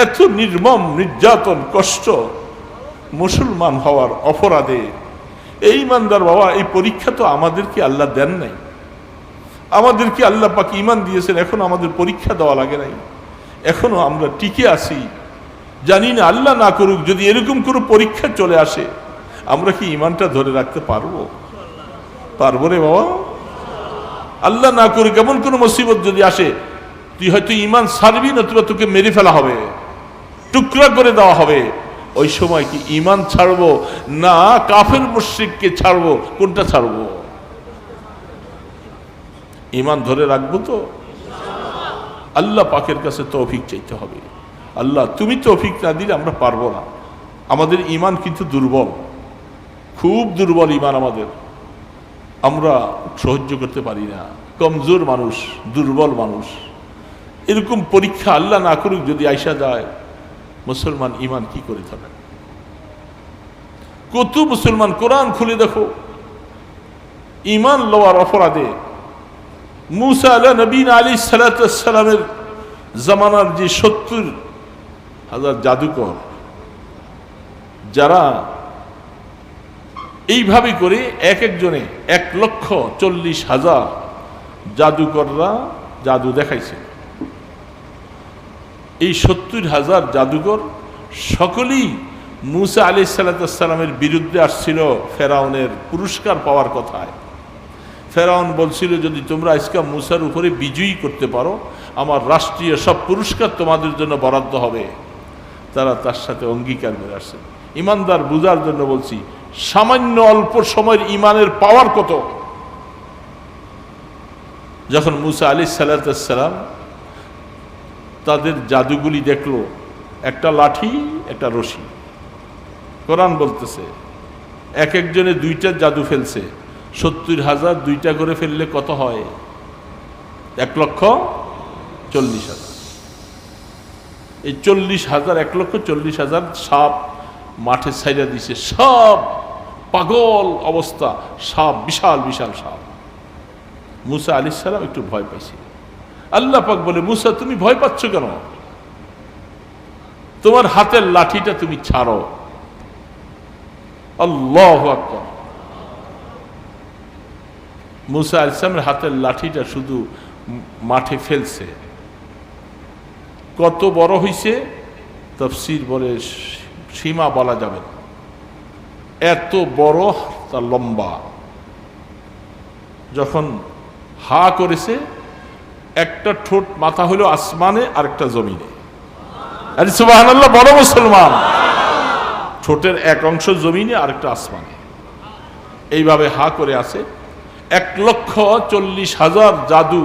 এত নির্মম নির্যাতন কষ্ট মুসলমান হওয়ার অপরাধে। এই ইমানদার বাবা, এই পরীক্ষা তো আমাদেরকে আল্লাহ দেন নাই। আমাদেরকে আল্লাহ পাক ঈমান দিয়েছেন, এখন আমাদের পরীক্ষা দেওয়া লাগে নাই, এখনো আমরা টিকে আছি। জানি না, আল্লাহ না করুক, যদি এরকম কোনো পরীক্ষা চলে আসে, আমরা কি ঈমানটা ধরে রাখতে পারবো? পারবো রে বাবা? আল্লাহ না করুক এমন কোনো মুসিবত যদি আসে, তুই হয়তো ঈমান ছাড়বি, নতুবা তোকে মেরে ফেলা হবে, টুকরা করে দেওয়া হবে। ওই সময় কি ঈমান ছাড়বো না কাফের মুশরিককে ছাড়বো? কোনটা ছাড়বো? ঈমান ধরে রাখবো তো? আল্লাহ পাকের কাছে তৌফিক চাইতে হবে। আল্লাহ, তুমি তৌফিক না দিলে আমরা পারবো না। আমাদের ঈমান কিন্তু দুর্বল, খুব দুর্বল ঈমান আমাদের, আমরা সহ্য করতে পারি না। কমজোর মানুষ, দুর্বল মানুষ। এরকম পরীক্ষা আল্লাহ না করুক যদি আইসা যায়, মুসলমান ঈমান কি করে থাকে? কত মুসলমান, কোরআন খুলে দেখো, ঈমান লওয়ার অপরাধে মুসা আলা নবীনা আলাইহিস সালাতু ওয়াস সালামের জামানার যে 70,000 জাদুকর, যারা এইভাবে করে এক একজনে 1,40,000 জাদুকররা জাদু দেখাইছে। এই 70,000 জাদুকর সকলেই মুসা আলাইহিস সালাতু ওয়াস সালামের বিরুদ্ধে আসছিল ফেরাউনের পুরস্কার পাওয়ার কথায়। ফেরাউন বলছিল, যদি তোমরা আজকে মুসার উপরে বিজয়ী করতে পারো, আমার রাষ্ট্রীয় সব পুরস্কার তোমাদের জন্য বরাদ্দ হবে। তারা তার সাথে অঙ্গীকার করে আসছে। ইমানদার বুঝার জন্য বলছি, সামান্য অল্প সময়ের ইমানের পাওয়ার কত। যখন মুসা আলাইহিস সালাতু ওয়াস সালাম তাদের জাদুগুলি দেখলো, একটা লাঠি, একটা রশি। কোরআন বলতেছে এক একজনে দুইটা জাদু ফেলছে, 70,000 দুইটা করে ফেললে কত হয়? 1,40,000। এই 40,000, 1,40,000 সাপ মাঠে ছাইড়া দিছে, সব পাগল অবস্থা, সাপ, বিশাল বিশাল সাপ। মুসা আলাইহিস সালাম একটু ভয় পাইছে। আল্লাহ পাক বলে, মুসা তুমি ভয় পাচ্ছ কেন? তোমার হাতের লাঠিটা তুমি ছাড়ো। আল্লাহু আকবার। মুসা আলাইহিস সালামের হাতের লাঠিটা শুধু মাঠে ফেলছে। কত বড় হইছে তাফসীর বলে সীমা বলা যাবে না, এত বড় তার লম্বা। যখন হা করেছে, একটা ঠোঁট মাথা হলো আসমানে আর একটা জমিনে। আরে সুবহানাল্লাহ, বড় মুসলমান। ঠোঁটের এক অংশ জমিনে আর একটা আসমানে, এইভাবে হা করে আছে। 1,40,000 জাদু,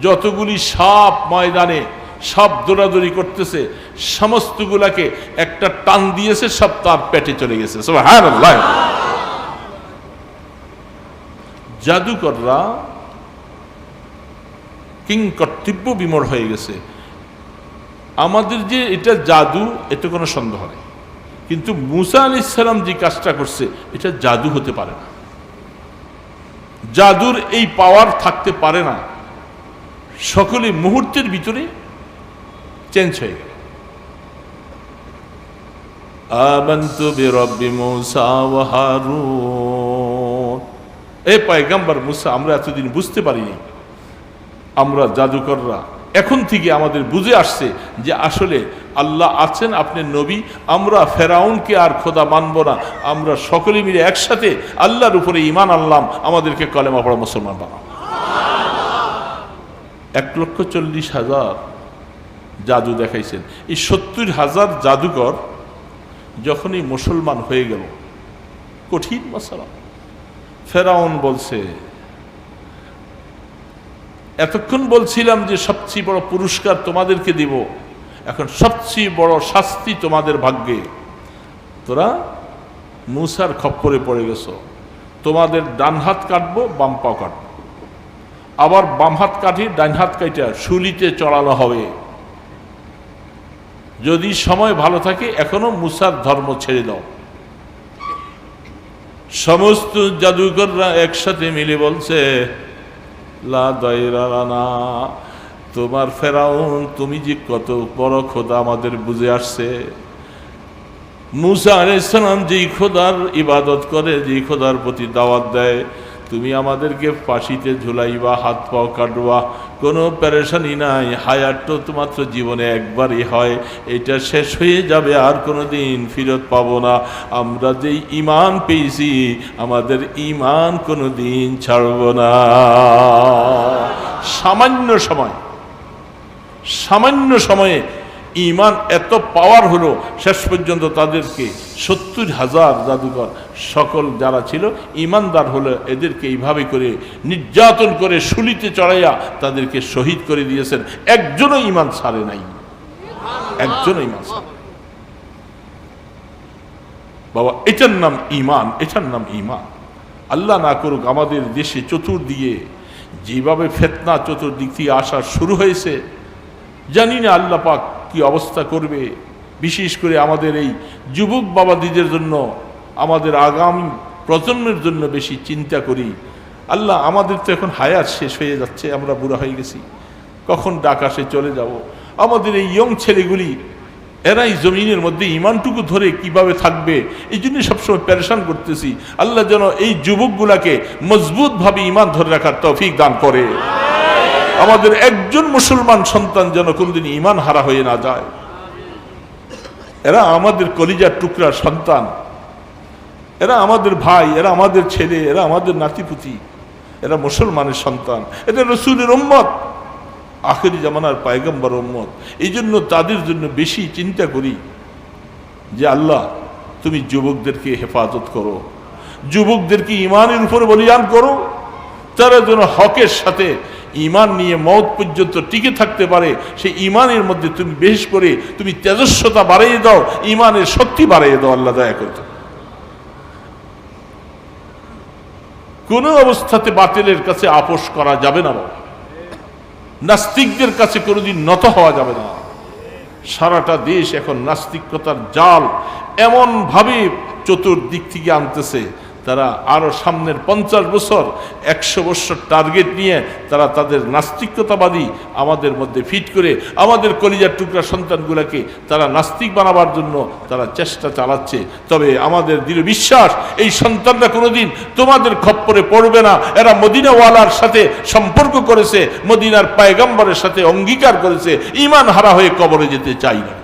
যতগুলি সাপ ময়দানে সব দৌড়াদৌড়ি করতেছে, সমস্তগুলাকে একটা টান দিয়েছে, সব তার পেটে চলে গেছে। সুবহানাল্লাহ। জাদুকররা কিং কর্তব্য বিমূঢ় হয়ে গেছে। আমাদের যে এটা জাদু, এতে কোনো সন্দেহ নেই, কিন্তু মুসা আলাইহিস সালাম যে কাজটা করছে, এটা জাদু হতে পারে না। জাদুর এই পাওয়ার থাকতে পারে না। সকলে মুহূর্তের ভিতরে চেঞ্জ হয়ে গেল। আমানতু বিরব্বি মুসা ওয়া হারুন। এই পয়গম্বর মুসা আমরা এতদিন বুঝতে পারিনি, আমরা জাদুকররা এখন থেকে আমাদের বুঝে আসছে যে আসলে আল্লাহ আছেন, আপনি নবী। আমরা ফেরাউনকে আর খোদা মানব না, আমরা সকলে মিলে একসাথে আল্লাহর উপরে ঈমান আনলাম, আমাদেরকে কলেমা পড়া মুসলমান বানাও। 1,40,000 জাদু দেখাইছেন। এই 70,000 জাদুকর যখনই মুসলমান হয়ে গেল, কঠিন মাসালা। ফেরাউন বলছে, এতক্ষণ বলছিলাম যে সবচেয়ে বড় পুরস্কার তোমাদেরকে দিব, এখন সবচেয়ে বড় শাস্তি তোমাদের ভাগ্যে। তোরা মুসার খপ্পরে পড়ে গেছো, তোমাদের ডান হাত কাটবো, বাম পা কাটবো, আবার বাম হাত কাটি, ডান হাত কাটা শুলিতে চড়ানো হবে। যদি সময় ভালো থাকে এখনো মুসার ধর্ম ছেড়ে দাও। সমস্ত জাদুকররা একসাথে মিলে বলছে, লা দায়রা লানা, তোমার ফেরাউন তুমি যে কত বড় খোদা আমাদের বুঝে আসছে। মুসা আলাইহিস সালাম যেই খোদার ইবাদত করে, যেই খোদার প্রতি দাওয়াত দেয়, তুমি আমাদেরকে ফাঁসিতে ঝুলাইবা, হাত পাও কাটবা, কোনো পেরেশানি নাই। হায়াত তো মাত্র জীবনে একবারই হয়, এটা শেষ হয়ে যাবে, আর কোনো দিন ফিরত পাবো না। আমরা যেই ঈমান পেয়েছি, আমাদের ঈমান কোনো দিন ছাড়ব না। সামান্য সময়ে ঈমান এত পাওয়ার হলো, শেষ পর্যন্ত তাদেরকে 70,000 জাদুকর সকল যারা ছিল ঈমানদার হলো, এদেরকে এইভাবে করে নির্যাতন করে শুলিতে চড়াইয়া তাদেরকে শহীদ করে দিয়েছেন। একজনও ঈমান ছাড়ে নাই, একজনও ঈমান ছাড়ে। বাবা, এটার নাম ঈমান, এটার নাম ঈমান। আল্লাহ না করুক আমাদের দেশে চতুর্দিকে যেভাবে ফিতনা চতুর্দিক থেকে আসা শুরু হয়েছে, জানি না আল্লাহ পাক কি অবস্থা করবে। বিশেষ করে আমাদের এই যুবক বাবাদিদের জন্য, আমাদের আগামী প্রজন্মের জন্য বেশি চিন্তা করি। আল্লাহ, আমাদের তো এখন হায়াত শেষ হয়ে যাচ্ছে, আমরা বুড়া হয়ে গেছি, কখন আকাশে চলে যাব। আমাদের এই ইয়ং ছেলেগুলি, এরাই জমিনের মধ্যে ঈমানটুকু ধরে কিভাবে থাকবে, এই জন্য সবসময় পেরেশান করতেছি। আল্লাহ যেন এই যুবকগুলাকে মজবুতভাবে ঈমান ধরে রাখার তৌফিক দান করে। আমাদের একজন মুসলমান সন্তান যেন কোনদিন ঈমান হারা হয়ে না যায়। এরা আমাদের কলিজার টুকরার সন্তান, এরা আমাদের ভাই, এরা আমাদের ছেলে, এরা আমাদের নাতিপুতি, এরা মুসলমানের সন্তান, এটা রাসূলের উম্মত, আখেরি জামানার পয়গম্বর উম্মত। এই জন্য তাদের জন্য বেশি চিন্তা করি যে আল্লাহ তুমি যুবকদেরকে হেফাজত করো, যুবকদেরকে ঈমানের উপর বলিয়ান করো, তারা যেন হকের সাথে ঈমান নিয়ে মওত পর্যন্ত টিকে থাকতে পারে, সেই ঈমানের মধ্যে তুমি বেশ করে তুমি তেজস্বতা বাড়িয়ে দাও, ঈমানের শক্তি বাড়িয়ে দাও। আল্লাহ দয়া করতে কোন অবস্থাতে বাতিলের কাছে আপোষ করা যাবে না বাবা। নাস্তিকদের কাছে কোনোদিন নত হওয়া যাবে না। সারাটা দেশ এখন নাস্তিকতার জাল এমন ভাবে চতুর্দিক থেকে আনতেছে, তারা আরো সামনের 50 বছর 100 বছর টার্গেট নিয়ে তারা তাদের নাস্তিকতাবাদী আমাদের মধ্যে ফিট করে আমাদের কলিজার টুকরা সন্তানগুলোকে তারা নাস্তিক বানাবার জন্য তারা চেষ্টা চালাচ্ছে। তবে আমাদের দৃঢ় বিশ্বাস, এই সন্তানরা কোনোদিন তোমাদের খপ্পরে পড়বে না। এরা মদিনাওয়ালার সাথে সম্পর্ক করেছে, মদিনার পয়গম্বরের সাথে অঙ্গীকার করেছে, ঈমান হারা হয়ে কবরে যেতে চাই না।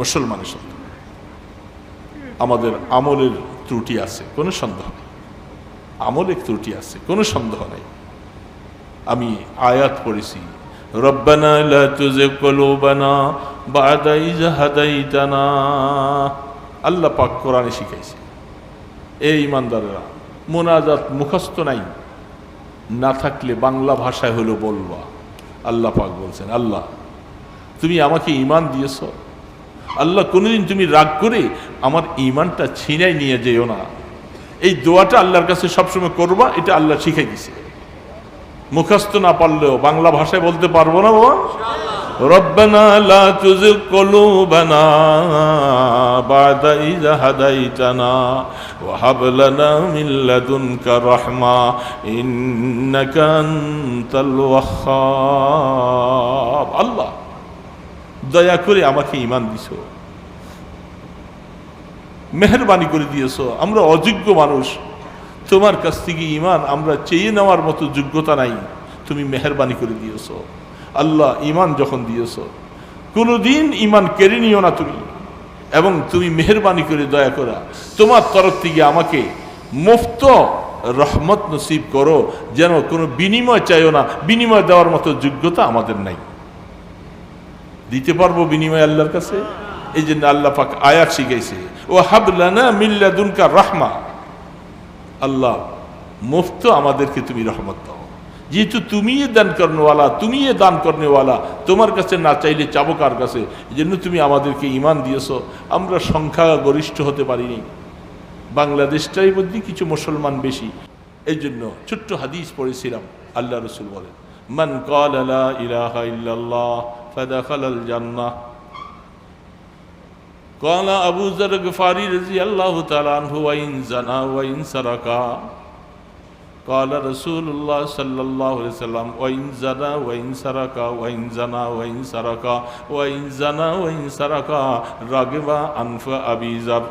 মুসলমানের সাথে আমাদের আমলের ত্রুটি আছে, কোনো সন্দেহ নেই। আমলের ত্রুটি আছে, কোনো সন্দেহ নেই। আমি আয়াত পড়েছি, রব্বানা লা তুযিগ কুলুবানা বা'দা ইয হাদাইতানা। আল্লাহ পাক কোরআনে শিখাইছে, এই ইমানদাররা মুনাজাত মুখস্থ নাই, না থাকলে বাংলা ভাষায় হলো বলবা। আল্লাহ পাক বলছেন, আল্লাহ তুমি আমাকে ঈমান দিয়েছো, আল্লাহ কোনোদিন তুমি রাগ করে আমার ঈমানটা ছিনাই নিয়ে যেও না। এই দোয়াটা আল্লাহর কাছে সবসময় করবা, এটা আল্লাহ শিখাই দিছে। মুখস্থ না পারলেও বাংলা ভাষায় বলতে পারবো না বাবা। রব্বানা লা তুযিগ কুলুবানা বা'দা ইয হাদাইতানা ওয়া হাব লানা মিন লাদুনকা রাহমা ইন্নাকা আনতাল ওয়াহ্হাব। আল্লাহ দয়া করে আমাকে ঈমান দিছো, মেহেরবানি করে দিয়েছো। আমরা অযোগ্য মানুষ, তোমার কাছ থেকে ঈমান আমরা চেয়ে নেওয়ার মতো যোগ্যতা নাই, তুমি মেহেরবানি করে দিয়েছো। আল্লাহ ঈমান যখন দিয়েছো, কোনোদিন ঈমান কেড়ে নিও না তুমি, এবং তুমি মেহেরবানি করে দয়া করা তোমার তরফ থেকে আমাকে মুফত রহমত নসিব করো, যেন কোনো বিনিময় চাইও না। বিনিময় দেওয়ার মতো যোগ্যতা আমাদের নাই, দিতে পারবো বিনিময় আল্লাহর কাছে? এই জন্য আল্লাহ পাক আয়াত শিখাইছে, ও হাব লানা মিন লাদুনকা রাহমা। আল্লাহ মুফত আমাদেরকে তুমি রহমত দাও, যেহেতু তুমি দান করনেওয়ালা, তুমি দান করনেওয়ালা, তোমার কাছে না চাইলে চাবো কার কাছে? এই জন্য তুমি আমাদেরকে ঈমান দিয়েছো। আমরা সংখ্যা গরিষ্ঠ হতে পারিনি, বাংলাদেশটাই মধ্যে কিছু মুসলমান বেশি। এই জন্য ছোট্ট হাদিস পড়েছিলাম, আল্লাহ রসুল বলেন, মান ক্বালা লা ইলাহা ইল্লাল্লাহ ফাদাখালাল জান্নাহ। قال أبو ذر الغفاري رضي الله تعالى عنه وإن زنا وإن سرق قال رسول الله صلى الله عليه وسلم وإن زنا وإن سرق وإن زنا وإن سرق وإن زنا وإن سرق رغب أنف أبي ذر।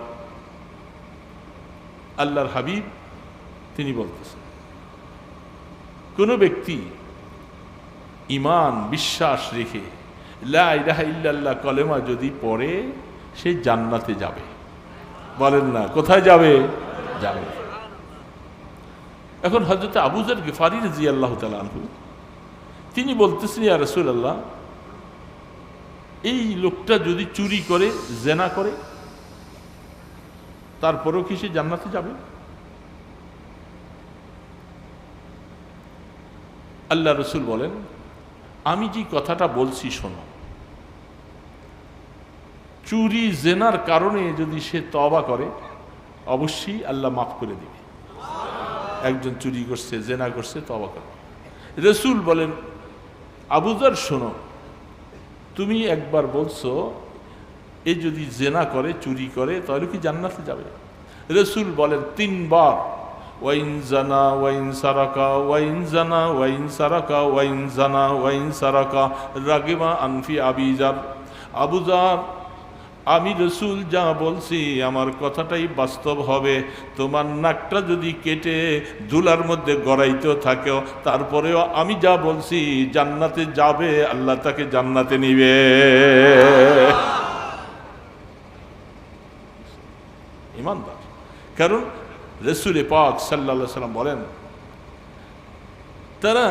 আল্লাহর হাবিব তিনি বলতেছেন, কোন ব্যক্তি ঈমান বিশ্বাস রেখে লা ইলাহা ইল্লাল্লাহ কলেমা যদি পড়ে, সে জান্নাতে যাবে। বলেন না কোথায় যাবে? যাবে। এখন হযরত আবু যর গিফারী রাদিয়াল্লাহু তাআলা আনহু তিনি বলতেছেন, ইয়া রাসূলুল্লাহ, এই লোকটা যদি চুরি করে, জেনা করে, তারপরেও কি সে জান্নাতে যাবে? আল্লাহ রসুল বলেন, আমি যে কথাটা বলছি শোনো, চুরি জেনার কারণে যদি সে তওবা করে, অবশ্যই আল্লাহ মাফ করে দিবে। একজন চুরি করছে, জেনা করছে, তওবা করে। রসুল বলেন, আবু যর শোনো, তুমি একবার বলছো এ যদি জেনা করে, চুরি করে, তাহলে কি জান্নাতে যাবে? রসুল বলেন 3 বার, ওয়াইন জানা ওয়াইন সারাকা ওয়াইন জানা ওয়াইন সারাকা ওয়াইন জানা ওয়াইন সারাকা রাগিমা আনফি আবি যর। আবু যর, আমি রসুল যা বলছি আমার কথাটাই বাস্তব হবে। তোমার নাকটা যদি কেটে ধুলার মধ্যে গড়াইতে থাকেও, তারপরেও আমি যা বলছি জান্নাতে যাবে, আল্লাহ তাকে জান্নাতে নিবে। ইমানদার। কারণ রসুল পাক সাল্লাল্লাহু আলাইহি ওয়াসাল্লাম বলেন, তারা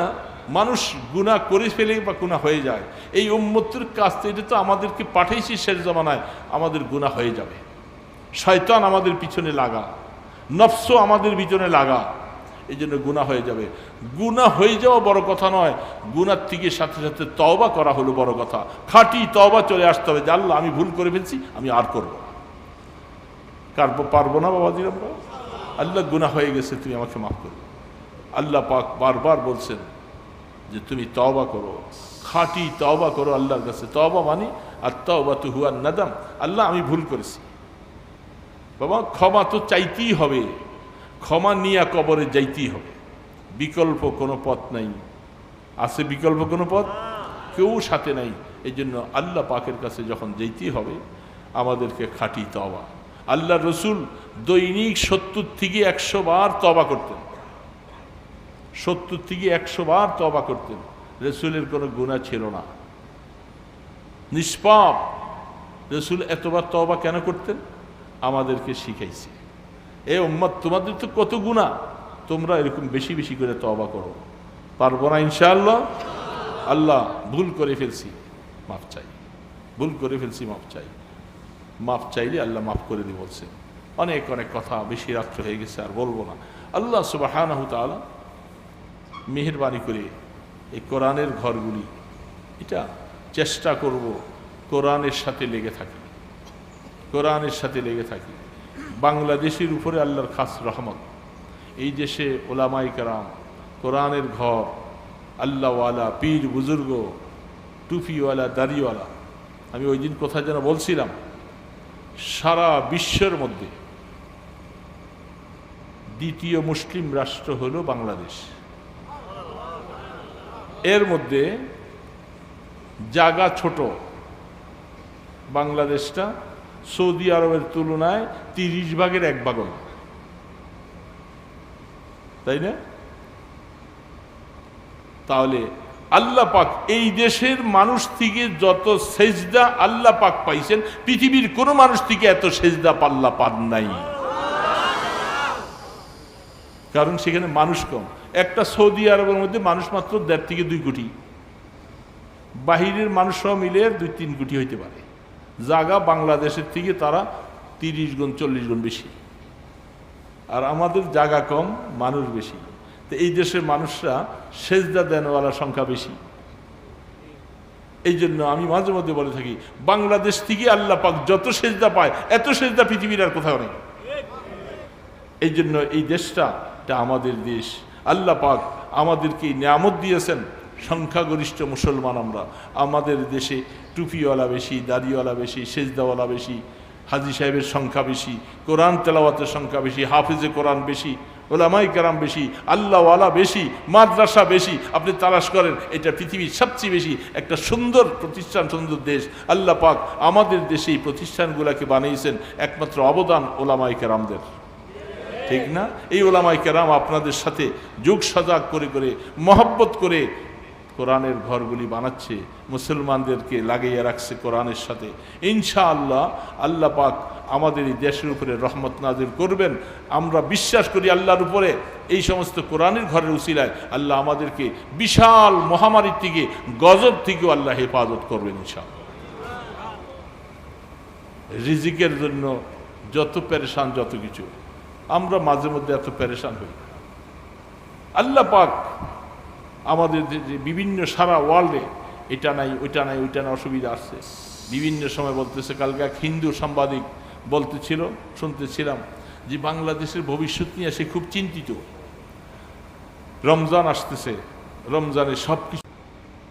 মানুষ গুনাহ করে ফেলে বা গুনাহ হয়ে যায়, এই উম্মতের কাছ থেকে, এটা তো আমাদেরকে পাঠাইছি শেষ জামানায়, আমাদের গুনাহ হয়ে যাবে। শয়তান আমাদের পিছনে লাগা, নফস আমাদের পিছনে লাগা, এই জন্য গুনাহ হয়ে যাবে। গুনাহ হয়ে যাওয়া বড় কথা নয়, গুনার থেকে সাথে সাথে তওবা করা হলো বড় কথা। খাঁটি তওবা চলে আসতে হবে যে আল্লাহ আমি ভুল করে ফেলছি, আমি আর করবো না। পারবো না বাবাজির আমরা? আল্লাহ গুনাহ হয়ে গেছে, তুমি আমাকে মাফ করো। আল্লাহ পাক বারবার বলছেন যে তুমি তওবা করো, খাঁটি তওবা করো আল্লাহর কাছে। তওবা মানে আত-তাওবাতু হুয়ান নাদাম, আল্লাহ আমি ভুল করেছি বাবা, ক্ষমা তো চাইতেই হবে, ক্ষমা নিয়ে কবরে যাইতেই হবে, বিকল্প কোনো পথ নাই। আছে বিকল্প কোনো পথ? কেউ সাথে নাই। এই জন্য আল্লাহ পাকের কাছে যখন যাইতেই হবে আমাদেরকে খাঁটি তওবা। আল্লাহ রসুল দৈনিক 70 থেকে 100 বার তওবা করতেন, 70 থেকে 100 বার তওবা করতেন। রসুলের কোনো গুনাহ ছিল না, নিষ্পাপ। রসুল এতবার তওবা কেন করতেন? আমাদেরকে শিখাইছে, এ উম্মত তোমাদের তো কত গুনাহ, তোমরা এরকম বেশি বেশি করে তওবা করো। পারবো না ইনশাআল্লাহ? আল্লাহ ভুল করে ফেলছি, মাফ চাই, ভুল করে ফেলছি, মাফ চাই। মাফ চাইলে আল্লাহ মাফ করে দিয়ে বলছেন। অনেক অনেক কথা, বেশি রাত্র হয়ে গেছে, আর বলবো না। আল্লাহ সুবহানাহু তাআলা মেহেরবানি করে এই কোরআনের ঘরগুলি, এটা চেষ্টা করব কোরআনের সাথে লেগে থাকি, কোরআনের সাথে লেগে থাকি। বাংলাদেশের উপরে আল্লাহর খাস রহমত। এই দেশে ওলামায়ে কেরাম, কোরআনের ঘর, আল্লাহওয়ালা, পীর বুজুর্গ, টুপিওয়ালা, দাড়িওয়ালা। আমি ওই দিন কোথায় যেন বলছিলাম, সারা বিশ্বের মধ্যে দ্বিতীয় মুসলিম রাষ্ট্র হলো বাংলাদেশ। এর মধ্যে জায়গা ছোট, বাংলাদেশটা সৌদি আরবের তুলনায় 30 ভাগের 1 ভাগ, তাই না? তাহলে আল্লাহ পাক এই দেশের মানুষ থেকে যত সেজদা আল্লাহ পাক পাইছেন, পৃথিবীর কোন মানুষ থেকে এত সেজদা পাল্লা পান নাই। কারণ সেখানে মানুষ কম। একটা সৌদি আরবের মধ্যে মানুষ মাত্র 1.5 থেকে 2 কোটি, বাহিরের মানুষ সব মিলে 2-3 কোটি হইতে পারে। জায়গা বাংলাদেশের থেকে তারা 30 গুণ 40 গুণ বেশি, আর আমাদের জায়গা কম, মানুষ বেশি। তো এই দেশের মানুষরা সেজদা দেনওয়ালার সংখ্যা বেশি। এই জন্য আমি মাঝে মধ্যে বলে থাকি, বাংলাদেশ থেকে আল্লাহ পাক যত সেজদা পায়, এত সেজদা পৃথিবীর আর কোথাও নেই। এই জন্য এই দেশটা, এটা আমাদের দেশ। আল্লাহ পাক আমাদেরকে নিয়ামত দিয়েছেন, সংখ্যাগরিষ্ঠ মুসলমান আমরা। আমাদের দেশে টুপিওয়ালা বেশি, দাড়িওয়ালা বেশি, সেজদাওয়ালা বেশি, হাজী সাহেবের সংখ্যা বেশি, কোরআন তেলাওয়াতের সংখ্যা বেশি, হাফিজে কোরআন বেশি, ওলামায়ে কেরাম বেশি, আল্লাহওয়ালা বেশি, মাদ্রাসা বেশি। আপনি তালাশ করেন, এটা পৃথিবীর সবচেয়ে বেশি একটা সুন্দর প্রতিষ্ঠান, সুন্দর দেশ। আল্লাহ পাক আমাদের দেশে এই প্রতিষ্ঠানগুলোকে বানিয়েছেন, একমাত্র অবদান ওলামায়ে কেরামদের, ঠিক না? এই ওলামায়ে কেরাম আপনাদের সাথে যোগ সজাগ করে করে, মহব্বত করে কোরআনের ঘরগুলি বানাচ্ছে, মুসলমানদেরকে লাগিয়ে রাখছে কোরআনের সাথে। ইনশাআল্লাহ আল্লাহ পাক আমাদের এই দেশের উপরে রহমত নাজিল করবেন। আমরা বিশ্বাস করি আল্লাহর উপরে, এই সমস্ত কোরআনের ঘরের উসিলায় আল্লাহ আমাদেরকে বিশাল মহামারীর থেকে, গজব থেকেও আল্লাহ হেফাজত করবেন ইনশাআল্লাহ। রিজিকের জন্য যত পেরেশান, যত কিছু, আমরা মাঝে মধ্যে এত পেরেশান হই। আল্লাহ পাক আমাদের যে বিভিন্ন সারা ওয়ার্ল্ডে এটা নাই, ওইটা নাই, ওইটা না, অসুবিধা আসছে। বিভিন্ন সময় বলতেছে, কালকে এক হিন্দু সাংবাদিক বলতেছিল, শুনতেছিলাম যে বাংলাদেশের ভবিষ্যৎ নিয়ে সে খুব চিন্তিত। রমজান আসতেছে, রমজানে সব কিছু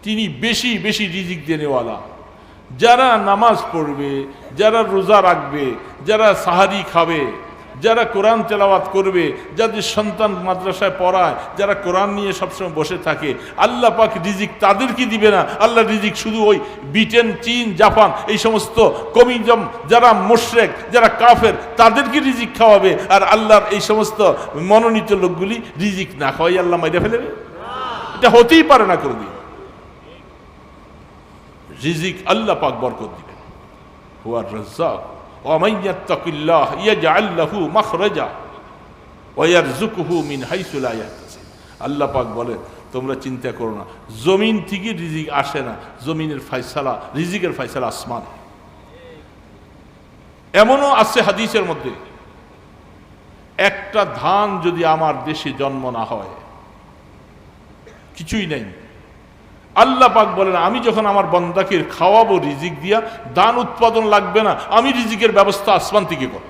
তিনি বেশি বেশি রিজিক দেনেওয়ালা। যারা নামাজ পড়বে, যারা রোজা রাখবে, যারা সাহারি খাবে, যারা কোরআন তেলাওয়াত করবে, যাদের সন্তান মাদ্রাসায় পড়ায়, যারা কোরআন নিয়ে সবসময় বসে থাকে, আল্লাহ পাক রিজিক তাদেরকে দিবে না। আল্লাহ রিজিক শুধু ওই ব্রিটেন, চীন, জাপান, এই সমস্ত কমিজম, যারা মুশরিক, যারা কাফের, তাদেরকে রিজিক খাওয়াবে। আর আল্লাহর এই সমস্ত মনোনীত লোকগুলি রিজিক না খাওয়াই আল্লাহ মাইরা ফেলবে? এটা হতেই পারে না কোনদিন। রিজিক আল্লাহ পাক বরকত দিবেন। হুয়ার রাজ্জাক ومن يتق الله يجعل له مخرجا ويرزقه من حيث لا يحتسب। আল্লাহ পাক বলে, তোমরা চিন্তা করো না, জমিন থেকে রিজিক আসে না, জমিনের ফয়সালা, রিজিকের ফয়সালা আসমান। এমনও আছে হাদিসের মধ্যে একটা ধান যদি আমার দেশে জন্ম না হয়, কিছুই নেই। আল্লাহ পাক বলেন, আমি যখন আমার বান্দাকে খাওয়াবো রিজিক দিয়া, ধান উৎপাদন লাগবে না, আমি রিজিকের ব্যবস্থা আসমান থেকে করব।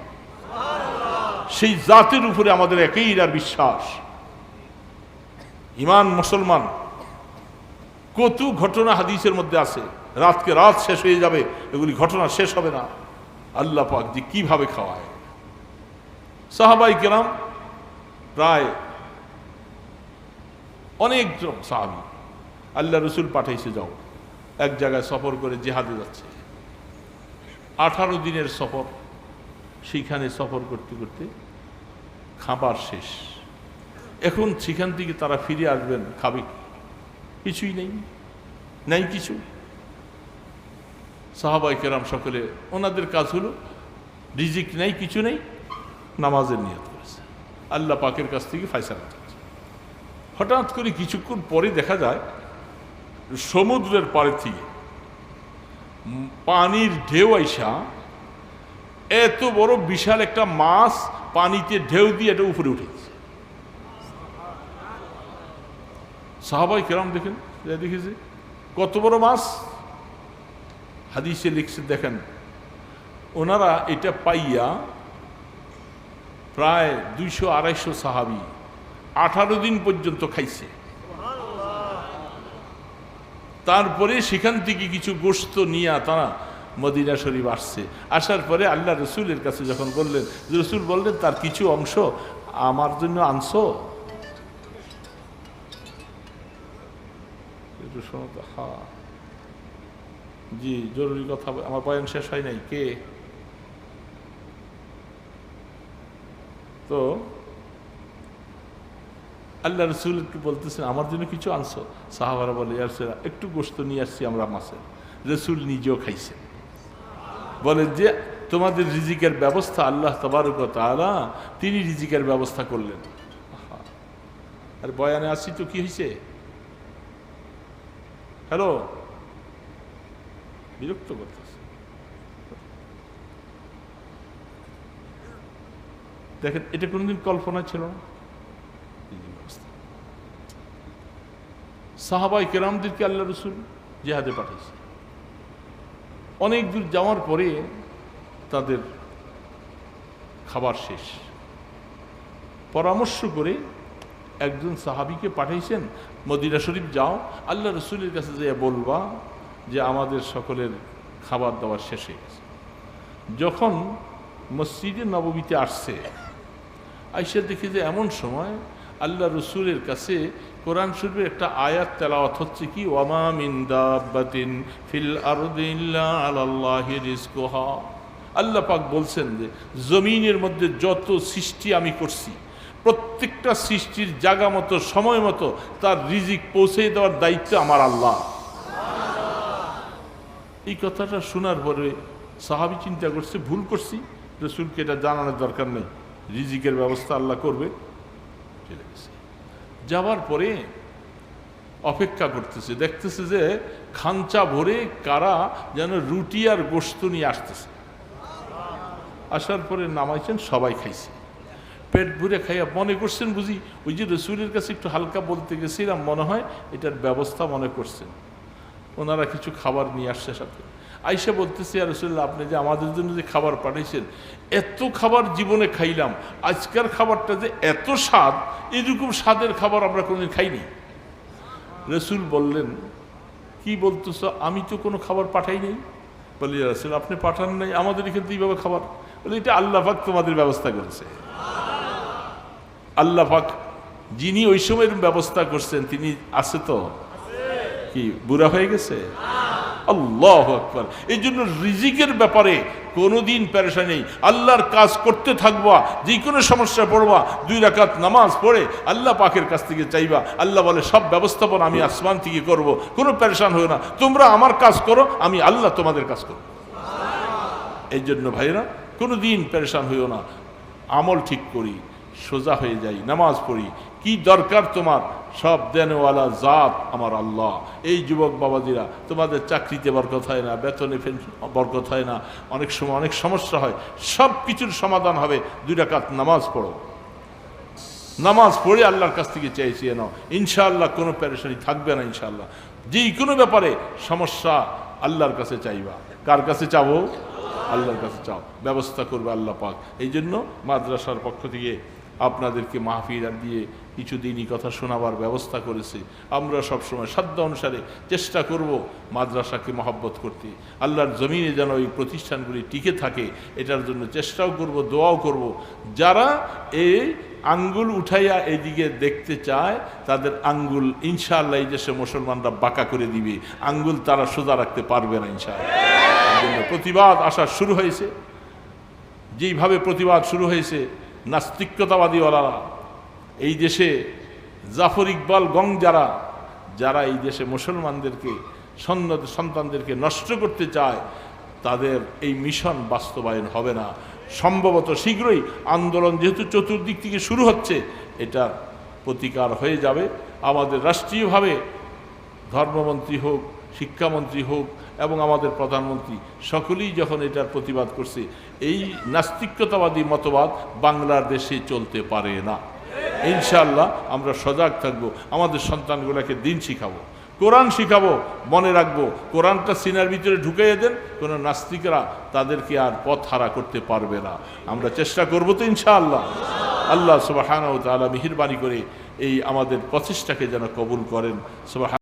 সেই জাতের উপরে আমাদের একইরার বিশ্বাস। ইমান মুসলমান, কত ঘটনা হাদিসের মধ্যে আছে, রাতকে রাত শেষ হয়ে যাবে, এগুলি ঘটনা শেষ হবে না। আল্লাহ পাক যে কিভাবে খাওয়ায়। সাহাবাই কেরাম প্রায় অনেক সাহাবী আল্লাহ রসুল পাঠাইছে, যাও এক জায়গায় সফর করে জিহাদে যাচ্ছে। 18 দিনের সফর, সেইখানে সফর করতে করতে খাবার শেষ। এখন সেখান থেকে তারা ফিরে আসবেন, খাবে কিছুই নেই, নাই কিছু। সাহাবায়ে কেরাম সকলে ওনাদের কাজ হলো, রিজিক নেই, কিছু নেই, নামাজের নিয়ত করেছে, আল্লাহ পাকের কাছ থেকে ফায়সালা চাচ্ছে। হঠাৎ করে কিছুক্ষণ পরে দেখা যায় সমুদ্রের পাড়ে থেকে পানির ঢেউ আইসা এত বড় বিশাল একটা মাছ পানিতে ঢেউ দিয়ে এটা উপরে উঠেছে। সাহাবায়ে কেরাম দেখেন, দেখেছে কত বড় মাছ। হাদিসে লিখছে, দেখেন ওনারা এটা পাইয়া প্রায় 200-250 সাহাবী 18 দিন পর্যন্ত খাইছে। তারপরে সেখান থেকে কিছু গোশত নিয়ে তারা মদিনা শরীফ আসছে। আসার পরে আল্লাহ রসুলের কাছে যখন বললেন, রসুল বললেন তার কিছু অংশ আমার জন্য আনছো। হ্যাঁ জি, জরুরি কথা, আমার বয়ান শেষ হয় নাই। কে? তো আল্লাহ রসুলকে বলতেছেন আমার জন্য কিছু আনছো? সাহাবারা বলে, একটু গোশত নিয়ে আসছি আমরা মাছের। রসুল নিজেও খাইছেন। বলেন যে তোমাদের রিজিকের ব্যবস্থা আল্লাহ তাবারক ওয়া তাআলা তিনি রিজিকের ব্যবস্থা করলেন। আর বয়ানে আসি তো কি হয়েছে? হ্যালো, বিরক্ত করতেছে। দেখেন, এটা কোনদিন কল্পনা ছিল না। সাহাবায়ে কেরামদেরকে আল্লাহ রসুল জিহাদে পাঠিয়েছে। অনেক দূর যাওয়ার পরে তাদের খাবার শেষ। পরামর্শ করে একজন সাহাবীকে পাঠাইছেন, মদিনা শরীফ যাও, আল্লাহ রসুলের কাছে যেয়ে বলবা যে আমাদের সকলের খাবার দাবার শেষ হয়ে গেছে। যখন মসজিদে নববীতে আসছে, আইসা দেখে যে এমন সময় আল্লাহ রসুলের কাছে কোরআন শরীফের একটা আয়াত তেলাওয়াত হচ্ছে, কি ওয়ামা মিন দাব্বাতিন ফিল আরদি ইল্লা আলাল্লাহি রিজকুহা। আল্লাহ পাক বলছেন যে জমিনের মধ্যে যত সৃষ্টি আমি করছি, প্রত্যেকটা সৃষ্টির জায়গা মতো সময় মতো তার রিজিক পৌঁছে দেওয়ার দায়িত্ব আমার আল্লাহ। এই কথাটা শোনার পরে সাহাবী চিন্তা করছে, ভুল করছি, রসুলকে এটা জানানোর দরকার নেই, রিজিকের ব্যবস্থা আল্লাহ করবে। চলে গেছে। যাওয়ার পরে অপেক্ষা করতেছে, দেখতেছে যে খাঞ্চা ভরে কারা যেন রুটি আর গোশত নিয়ে আসতেছে। আসার পরে নামাইছেন, সবাই খাইছে, পেট ভরে খাইয়া মনে করছেন বুঝি ওই যে রসুলের কাছে একটু হালকা বলতে গেছিলাম, মনে হয় এটার ব্যবস্থা মনে করছেন। ওনারা কিছু খাবার নিয়ে আসছে সাথে। আইসা বলতেছে, আর রসুল্লাহ আপনি যে আমাদের জন্য যে খাবার পাঠাইছেন, এত খাবার জীবনে খাইলাম, আজকের খাবারটা যে এত স্বাদ, এরকম স্বাদের খাবার আমরা কোনোদিন খাইনি। রসুল বললেন, কি বলতেছ, আমি তো কোনো খাবার পাঠাই নাই। বলি, রসুল আপনি পাঠান নাই, আমাদের এখান থেকে এইভাবে খাবার। বলে, এটা আল্লাহ পাক তোমাদের ব্যবস্থা করেছে। আল্লাহ পাক যিনি ওই সময়ের ব্যবস্থা করছেন তিনি আছে তো? কি বুড়া হয়ে গেছে? আল্লাহু আকবার। এই জন্য রিজিকের ব্যাপারে কোনোদিন পেরেশানি নেই। আল্লাহর কাজ করতে থাকবা, যে কোনো সমস্যা পড়বা, 2 রাকাত নামাজ পড়ে আল্লাহ পাকের কাছ থেকে চাইবা। আল্লাহ বলে সব ব্যবস্থাপনা আমি আসমান থেকে করব, কোনো পেরেশান হও না, তোমরা আমার কাজ করো, আমি আল্লাহ তোমাদের কাজ করব। এই জন্য ভাইরা কোনোদিন পেরেশান হইও না, আমল ঠিক করি, সোজা হয়ে যাই, নামাজ পড়ি, কি দরকার তোমার সব দেনওয়ালা জাত আমার আল্লাহ। এই যুবক বাবাজিরা, তোমাদের চাকরিতে বরকত হয় না, বেতনে বরকত হয় না, অনেক সময় অনেক সমস্যা হয়, সব কিছুর সমাধান হবে 2 রাকাত নামাজ পড়ো। নামাজ পড়ে আল্লাহর কাছ থেকে চাইছি নাও, ইনশাআল্লাহ কোনো পেরেশানি থাকবে না। ইনশাআল্লাহ যেই কোনো ব্যাপারে সমস্যা আল্লাহর কাছে চাইবা। কার কাছে চাবো? আল্লাহর কাছে চাও, ব্যবস্থা করবে আল্লাহ পাক। এই জন্য মাদ্রাসার পক্ষ থেকে আপনাদেরকে মাহফিল দিয়ে কিছু দিনই কথা শোনাবার ব্যবস্থা করেছে। আমরা সবসময় সাধ্য অনুসারে চেষ্টা করব মাদ্রাসাকে মহব্বত করতে, আল্লাহর জমিনে যেন এই প্রতিষ্ঠানগুলি টিকে থাকে এটার জন্য চেষ্টাও করব, দোয়াও করব। যারা এই আঙ্গুল উঠাইয়া এইদিকে দেখতে চায় তাদের আঙ্গুল ইনশাআল্লাহ এই দেশে মুসলমানরা বাঁকা করে দিবে, আঙ্গুল তারা সোজা রাখতে পারবে না ইনশাআল্লাহ। এই জন্য প্রতিবাদ আসা শুরু হয়েছে। যেইভাবে প্রতিবাদ শুরু হয়েছে, নাস্তিকতাবাদীওয়ালারা এই দেশে, জাফর ইকবাল গং যারা এই দেশে মুসলমানদেরকে সন্তানদেরকে নষ্ট করতে চায়, তাদের এই মিশন বাস্তবায়ন হবে না। সম্ভবত শীঘ্রই আন্দোলন যেহেতু চতুর্দিক থেকে শুরু হচ্ছে, এটার প্রতিকার হয়ে যাবে। আমাদের রাষ্ট্রীয়ভাবে ধর্মমন্ত্রী হোক, শিক্ষামন্ত্রী হোক এবং আমাদের প্রধানমন্ত্রী সকলেই যখন এটার প্রতিবাদ করছে, এই নাস্তিকতাবাদী মতবাদ বাংলাদেশে চলতে পারে না। ইনশাআল্লাহ আমরা সজাগ থাকবো, আমাদের সন্তানগুলোকে দিন শিখাবো, কোরআন শিখাবো। মনে রাখবো, কোরআনটা সিনার ভিতরে ঢুকাইয়ে দেন, কোনো নাস্তিকরা তাদেরকে আর পথ হারা করতে পারবে না। আমরা চেষ্টা করবো তো ইনশাআল্লাহ। আল্লাহ সুবহানাহু ওয়া তাআলা মেহেরবানি করে এই আমাদের প্রচেষ্টাকে যেন কবুল করেন। সুবহান